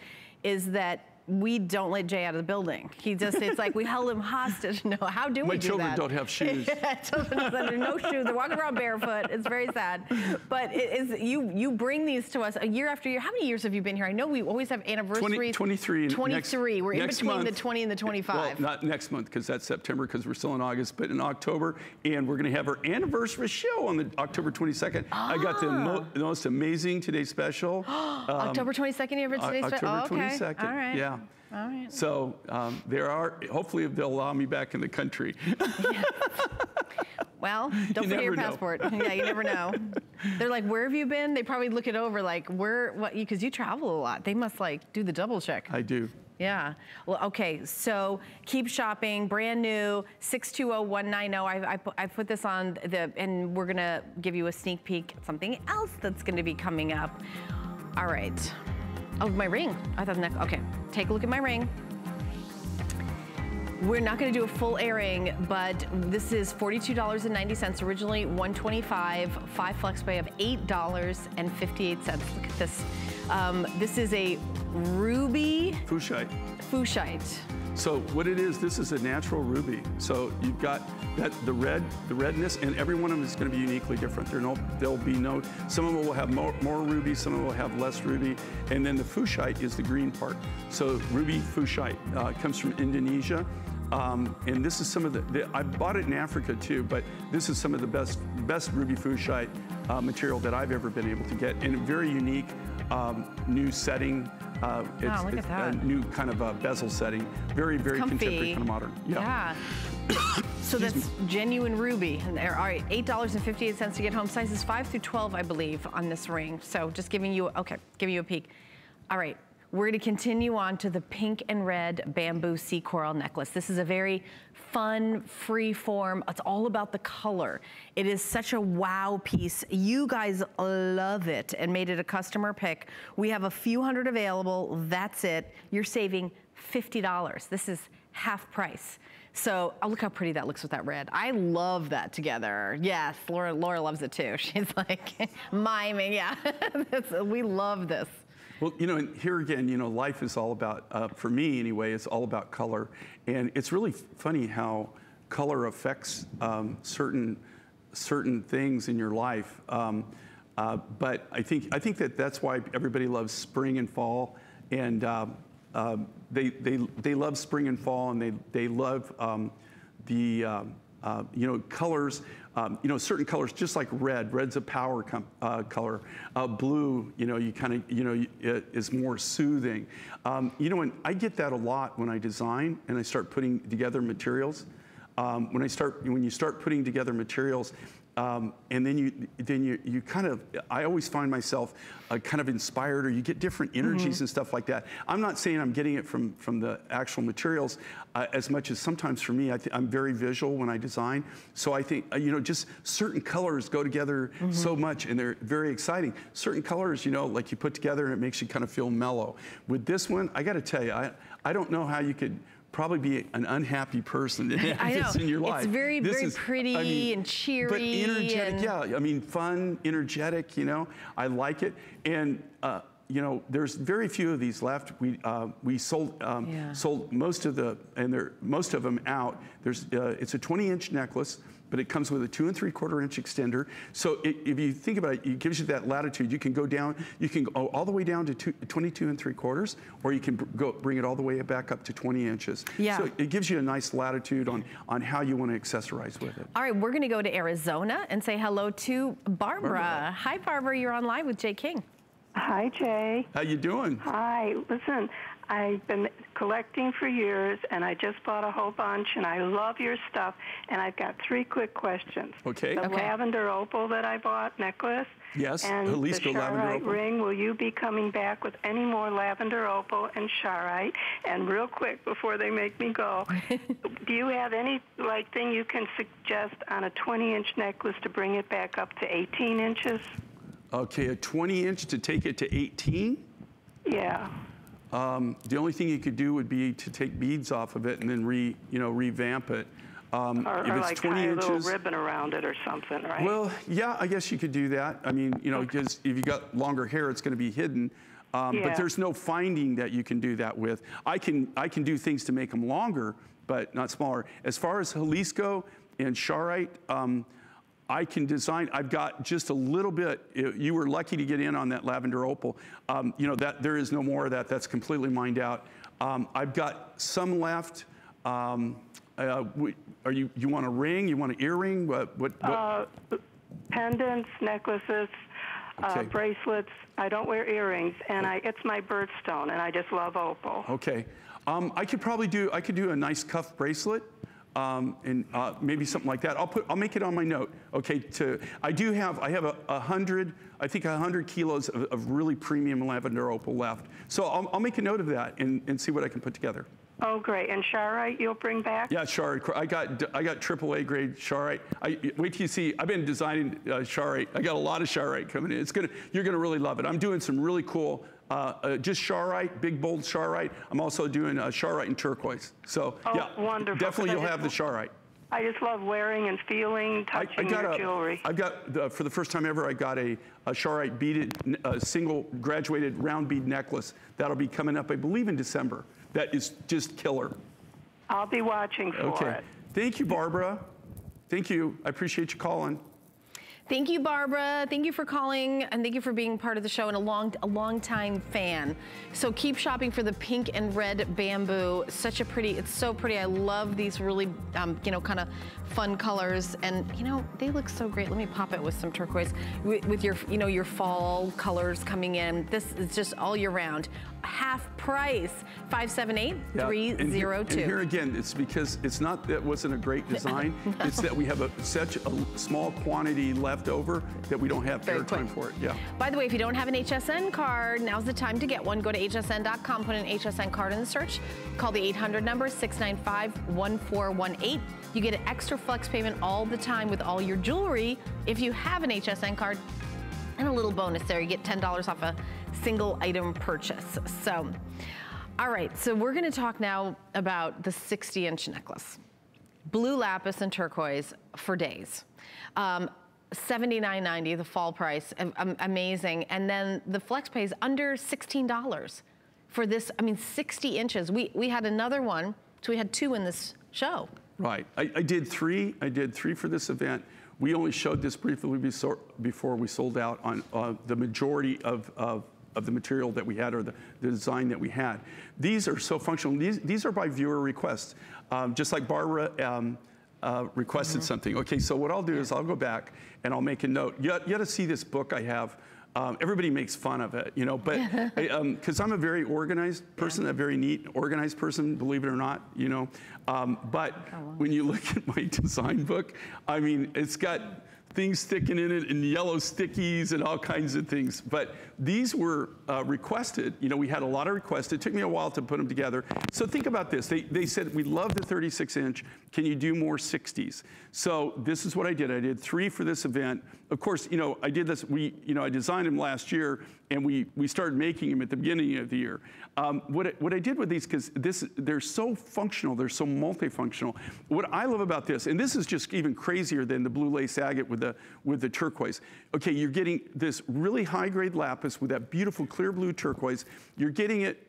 that we don't let Jay out of the building. It's like we held him hostage. No, how do we do that? My children don't have shoes. Children have no shoes. They're walking around barefoot. It's very sad. But you bring these to us year after year. How many years have you been here? I know we always have anniversaries. 23. 23. We're in between the 20 and the 25. Well, not next month because that's September because we're still in August, but in October. And we're going to have our anniversary show on the October 22nd. I got the most amazing Today Special. October 22nd, you have Today Special? October 22nd. All right. Yeah. All right. So hopefully they'll allow me back in the country. Well, don't forget your passport. Yeah, you never know. They're like, where have you been? They probably look it over like, because you travel a lot. They must like do the double check. I do. Yeah. Well, okay. So keep shopping. Brand new 620190. I put this on and we're gonna give you a sneak peek at something else that's gonna be coming up. All right. Oh, my ring. I thought okay. Take a look at my ring. We're not going to do a full airing, but this is $42.90, originally $125, 5 flex pay of $8.58. Look at this. This is a ruby. Fuchsite. So what it is, this is a natural ruby. So you've got the redness, and every one of them is going to be uniquely different. There'll be some of them will have more ruby, some of them will have less ruby, and then the fuchsite is the green part. So ruby fuchsite comes from Indonesia. And this is some of I bought it in Africa too, but this is some of the best ruby fuchsite material that I've ever been able to get in a very unique new setting. It's a new kind of bezel setting. Very, very contemporary, kind of modern. Yeah. So that's genuine ruby. And all right, $8.58 to get home. Sizes 5 through 12, I believe, on this ring. So just giving you, okay, giving you a peek. All right, we're gonna continue on to the pink and red bamboo sea coral necklace. This is a very fun, free form. It's all about the color. It is such a wow piece. You guys love it and made it a customer pick. We have a few hundred available, that's it. You're saving $50. This is half price. So, oh, look how pretty that looks with that red. I love that together. Yes, Laura loves it too. She's like miming, yeah. We love this. Well, you know, and here again, you know, life is all about, for me anyway, it's all about color. And it's really funny how color affects certain things in your life. But I think that's why everybody loves spring and fall. And they love spring and fall, and they love you know, colors. You know, certain colors, just like red. Red's a power color. Blue, you know, you kind of, you know, is more soothing. You know, and I get that a lot when I design and I start putting together materials. When you start putting together materials, and then you kind of, I always find myself kind of inspired, or you get different energies and stuff like that. I'm not saying I'm getting it from the actual materials as much as sometimes for me, I'm very visual when I design. So I think, you know, just certain colors go together so much, and they're very exciting. Certain colors, you know, like you put together and it makes you kind of feel mellow. With this one, I got to tell you, I don't know how you could probably be an unhappy person in your life. It's very pretty and cheery. But energetic, yeah. I mean, fun, energetic, you know. I like it. And, you know, there's very few of these left. We sold most of them out. It's a 20-inch necklace, but it comes with a 2 3/4-inch extender. So if you think about it, it gives you that latitude. You can go down, you can go all the way down to 22 3/4, or you can bring it all the way back up to 20 inches. Yeah. So it gives you a nice latitude on how you want to accessorize with it. All right, we're gonna go to Arizona and say hello to Barbara. Hi, Barbara, you're on live with Jay King. Hi, Jay. How you doing? Hi. Listen, I've been collecting for years, and I just bought a whole bunch, and I love your stuff, and I've got 3 quick questions. Okay. The lavender opal that I bought, necklace. Yes, and Jalisco the lavender charoite opal. ring. Will you be coming back with any more lavender opal and charoite? And real quick, before they make me go, do you have any thing you can suggest on a 20-inch necklace to bring it back up to 18 inches? Okay, a 20-inch to take it to 18? Yeah. The only thing you could do would be to take beads off of it and then revamp it. Or if it's like 20 tie inches, a little ribbon around it or something, right? Well, yeah, I guess you could do that. I mean, you know, because if you got longer hair, it's going to be hidden. But there's no finding that you can do that with. I can do things to make them longer, but not smaller. As far as Jalisco and charoite, I can design. I've got just a little bit. You were lucky to get in on that lavender opal. You know, that there is no more of that. That's completely mined out. I've got some left. You want a ring? You want an earring? What? Pendants, necklaces, bracelets. I don't wear earrings, and it's my birthstone, and I just love opal. Okay. I could do a nice cuff bracelet. And maybe something like that. I'll make it on my note. Okay. I have 100 kilos of really premium lavender opal left. So I'll make a note of that and see what I can put together. Oh, great. And charoite you'll bring back? Yeah, charoite. I got AAA grade charoite. Wait till you see. I've been designing charoite. I got a lot of charoite coming in. You're gonna really love it. I'm doing some really cool. Just charoite, big bold charoite. I'm also doing charoite and turquoise. So yeah, wonderful. Definitely you'll have the charoite. I just love wearing and feeling, touching your jewelry. I've got, for the first time ever, I got a charoite beaded, single graduated round bead necklace. That'll be coming up, I believe, in December. That is just killer. I'll be watching for it. Thank you, Barbara. Thank you. I appreciate you calling. Thank you, Barbara. Thank you for calling, and thank you for being part of the show and a long time fan. So keep shopping for the pink and red bamboo. Such a pretty, it's so pretty. I love these really, you know, kind of fun colors, and you know, they look so great. Let me pop it with some turquoise with your, you know, your fall colors coming in. This is just all year round. Half price, 578-302. And here again, it's because it's not that it wasn't a great design. No. It's that we have such a small quantity left over that we don't have airtime for it. Yeah. By the way, if you don't have an HSN card, now's the time to get one. Go to hsn.com, put an HSN card in the search, call the 800 number 695-1418. You get an extra flex payment all the time with all your jewelry if you have an HSN card. And a little bonus there, you get $10 off a single item purchase. So, all right, so we're gonna talk now about the 60-inch necklace. Blue lapis and turquoise for days. $79.90, the fall price, amazing. And then the flex pay is under $16 for this, I mean, 60 inches. We had another one, so we had two in this show. Right, I did three for this event. We only showed this briefly before we sold out on the majority of the material that we had, or the design that we had. These are so functional. These are by viewer requests, just like Barbara requested something. Okay, so what I'll do is I'll go back and I'll make a note. You got to see this book I have. Everybody makes fun of it, you know, but because I'm a very organized person, a very neat, organized person, believe it or not, you know. But when you look at my design book, I mean, it's got things sticking in it and yellow stickies and all kinds of things. But these were requested. You know, we had a lot of requests. It took me a while to put them together. So think about this. They said, we love the 36-inch. Can you do more 60s? So this is what I did. I did 3 for this event. Of course, you know, I did this. I designed them last year, and we started making them at the beginning of the year. What I did with these, because they're so functional, they're so multifunctional. What I love about this, and this is just even crazier than the blue lace agate with the turquoise. Okay, you're getting this really high-grade lapis with that beautiful clear blue turquoise. You're getting it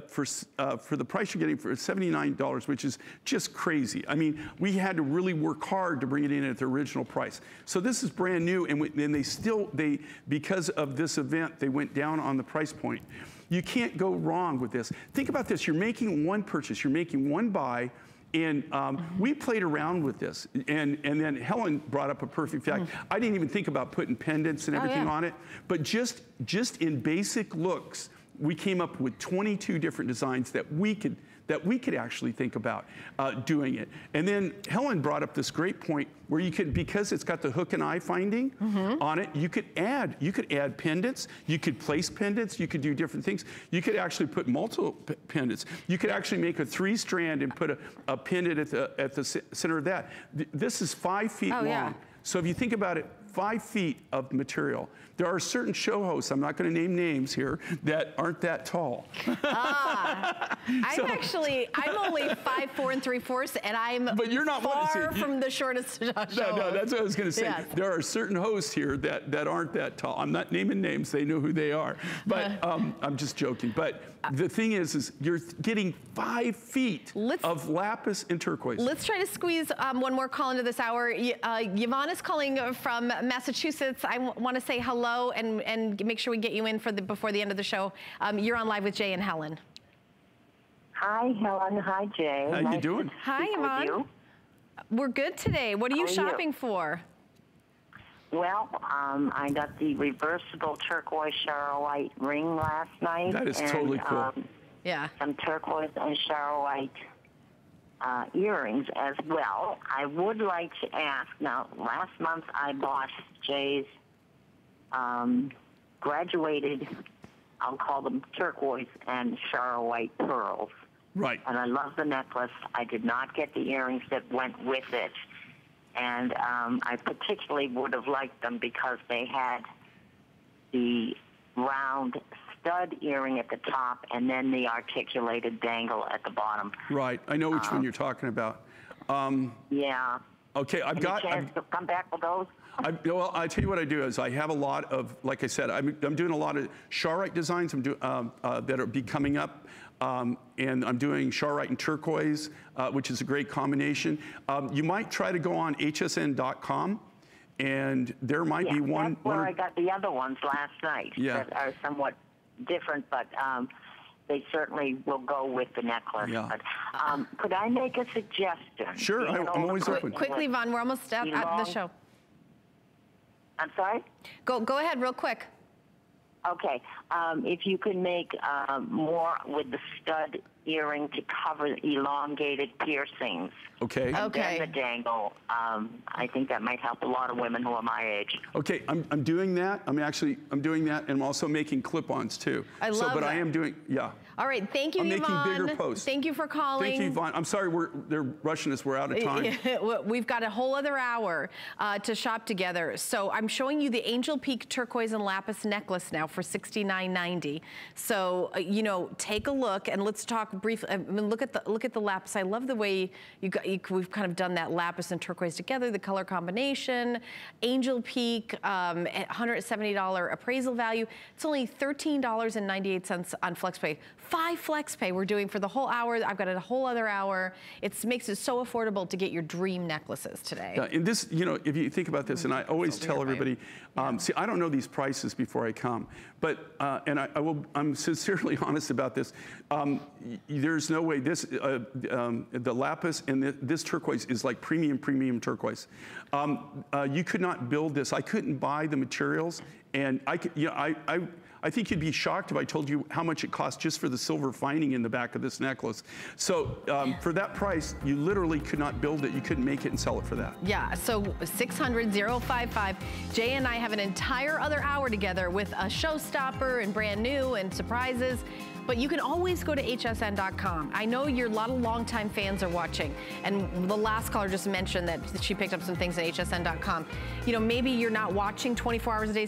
for the price you're getting for $79, which is just crazy. I mean, we had to really work hard to bring it in at the original price. So this is brand new, and they because of this event, they went down on the price point. You can't go wrong with this. Think about this. You're making one purchase. You're making one buy. And we played around with this, and then Helen brought up a perfect fact. I didn't even think about putting pendants and everything on it, but just in basic looks, we came up with 22 different designs that we could actually think about doing it. And then Helen brought up this great point where you could, because it's got the hook and eye finding on it, you could add pendants, you could place pendants, you could do different things. You could actually put multiple pendants. You could actually make a 3-strand and put a pendant at the center of that. This is 5 feet long. Yeah. So if you think about it, 5 feet of material. There are certain show hosts, I'm not going to name names here, that aren't that tall. I'm only 5'4" 3/4", and I'm far from the shortest show host. No, that's what I was going to say. Yes. There are certain hosts here that aren't that tall. I'm not naming names, they know who they are. But I'm just joking. But the thing is you're getting 5 feet of lapis and turquoise. Let's try to squeeze one more call into this hour. Yvonne is calling from Massachusetts. I want to say hello and make sure we get you in before the end of the show. You're on Live with Jay and Helen. Hi, Helen. Hi, Jay. How you doing? Hi, Yvonne. We're good today. What are you shopping for? Well, I got the reversible turquoise Charolite ring last night. That is totally cool. Yeah. Some turquoise and Charolite earrings as well. I would like to ask, now, last month I bought Jay's graduated, I'll call them turquoise and Charolite pearls. Right. And I love the necklace. I did not get the earrings that went with it. And I particularly would have liked them because they had the round stud earring at the top and then the articulated dangle at the bottom. Right. I know which one you're talking about. Yeah. Okay, I've got... chance to come back with those? Well, I tell you what I do is I have a lot of, like I said, I'm doing a lot of Charolite designs that are coming up, and I'm doing Charolite and turquoise, which is a great combination. You might try to go on hsn.com And there might be one. That's where I got the other ones last night that are somewhat different, but they certainly will go with the necklace. Yeah. But, could I make a suggestion? Sure, I'm always open. Quickly, Vaughn, we're almost at the show. I'm sorry? Go ahead real quick. Okay. If you can make more with the stud earring to cover elongated piercings. Okay. And then the dangle. I think that might help a lot of women who are my age. Okay, I'm doing that. I'm doing that, and I'm also making clip-ons too. I love But that. I am doing, All right, thank you, I'm Yvonne. making bigger posts. Thank you for calling. Thank you, Yvonne. I'm sorry, they're rushing us. We're out of time. We've got a whole other hour to shop together. So I'm showing you the Angel Peak turquoise and lapis necklace now for $69.90. So you know, take a look and let's talk briefly. I mean, look at the lapis. I love the way we've kind of done that lapis and turquoise together. The color combination. Angel Peak, $170 appraisal value. It's only $13.98 on FlexPay. 5 FlexPay we're doing for the whole hour. I've got a whole other hour. It makes it so affordable to get your dream necklaces today. Yeah, and this, you know, if you think about this, and I always tell everybody, see, I don't know these prices before I come, but, and I'm sincerely honest about this. There's no way the lapis and this turquoise is like premium turquoise. You could not build this. I couldn't buy the materials, and I think you'd be shocked if I told you how much it costs just for the silver fining in the back of this necklace. So for that price, you literally could not build it. You couldn't make it and sell it for that. Yeah, so 600-055. Jay and I have an entire other hour together with a showstopper and brand new and surprises. But you can always go to hsn.com. I know a lot of longtime fans are watching, and the last caller just mentioned that she picked up some things at hsn.com. You know, maybe you're not watching 24 hours a day,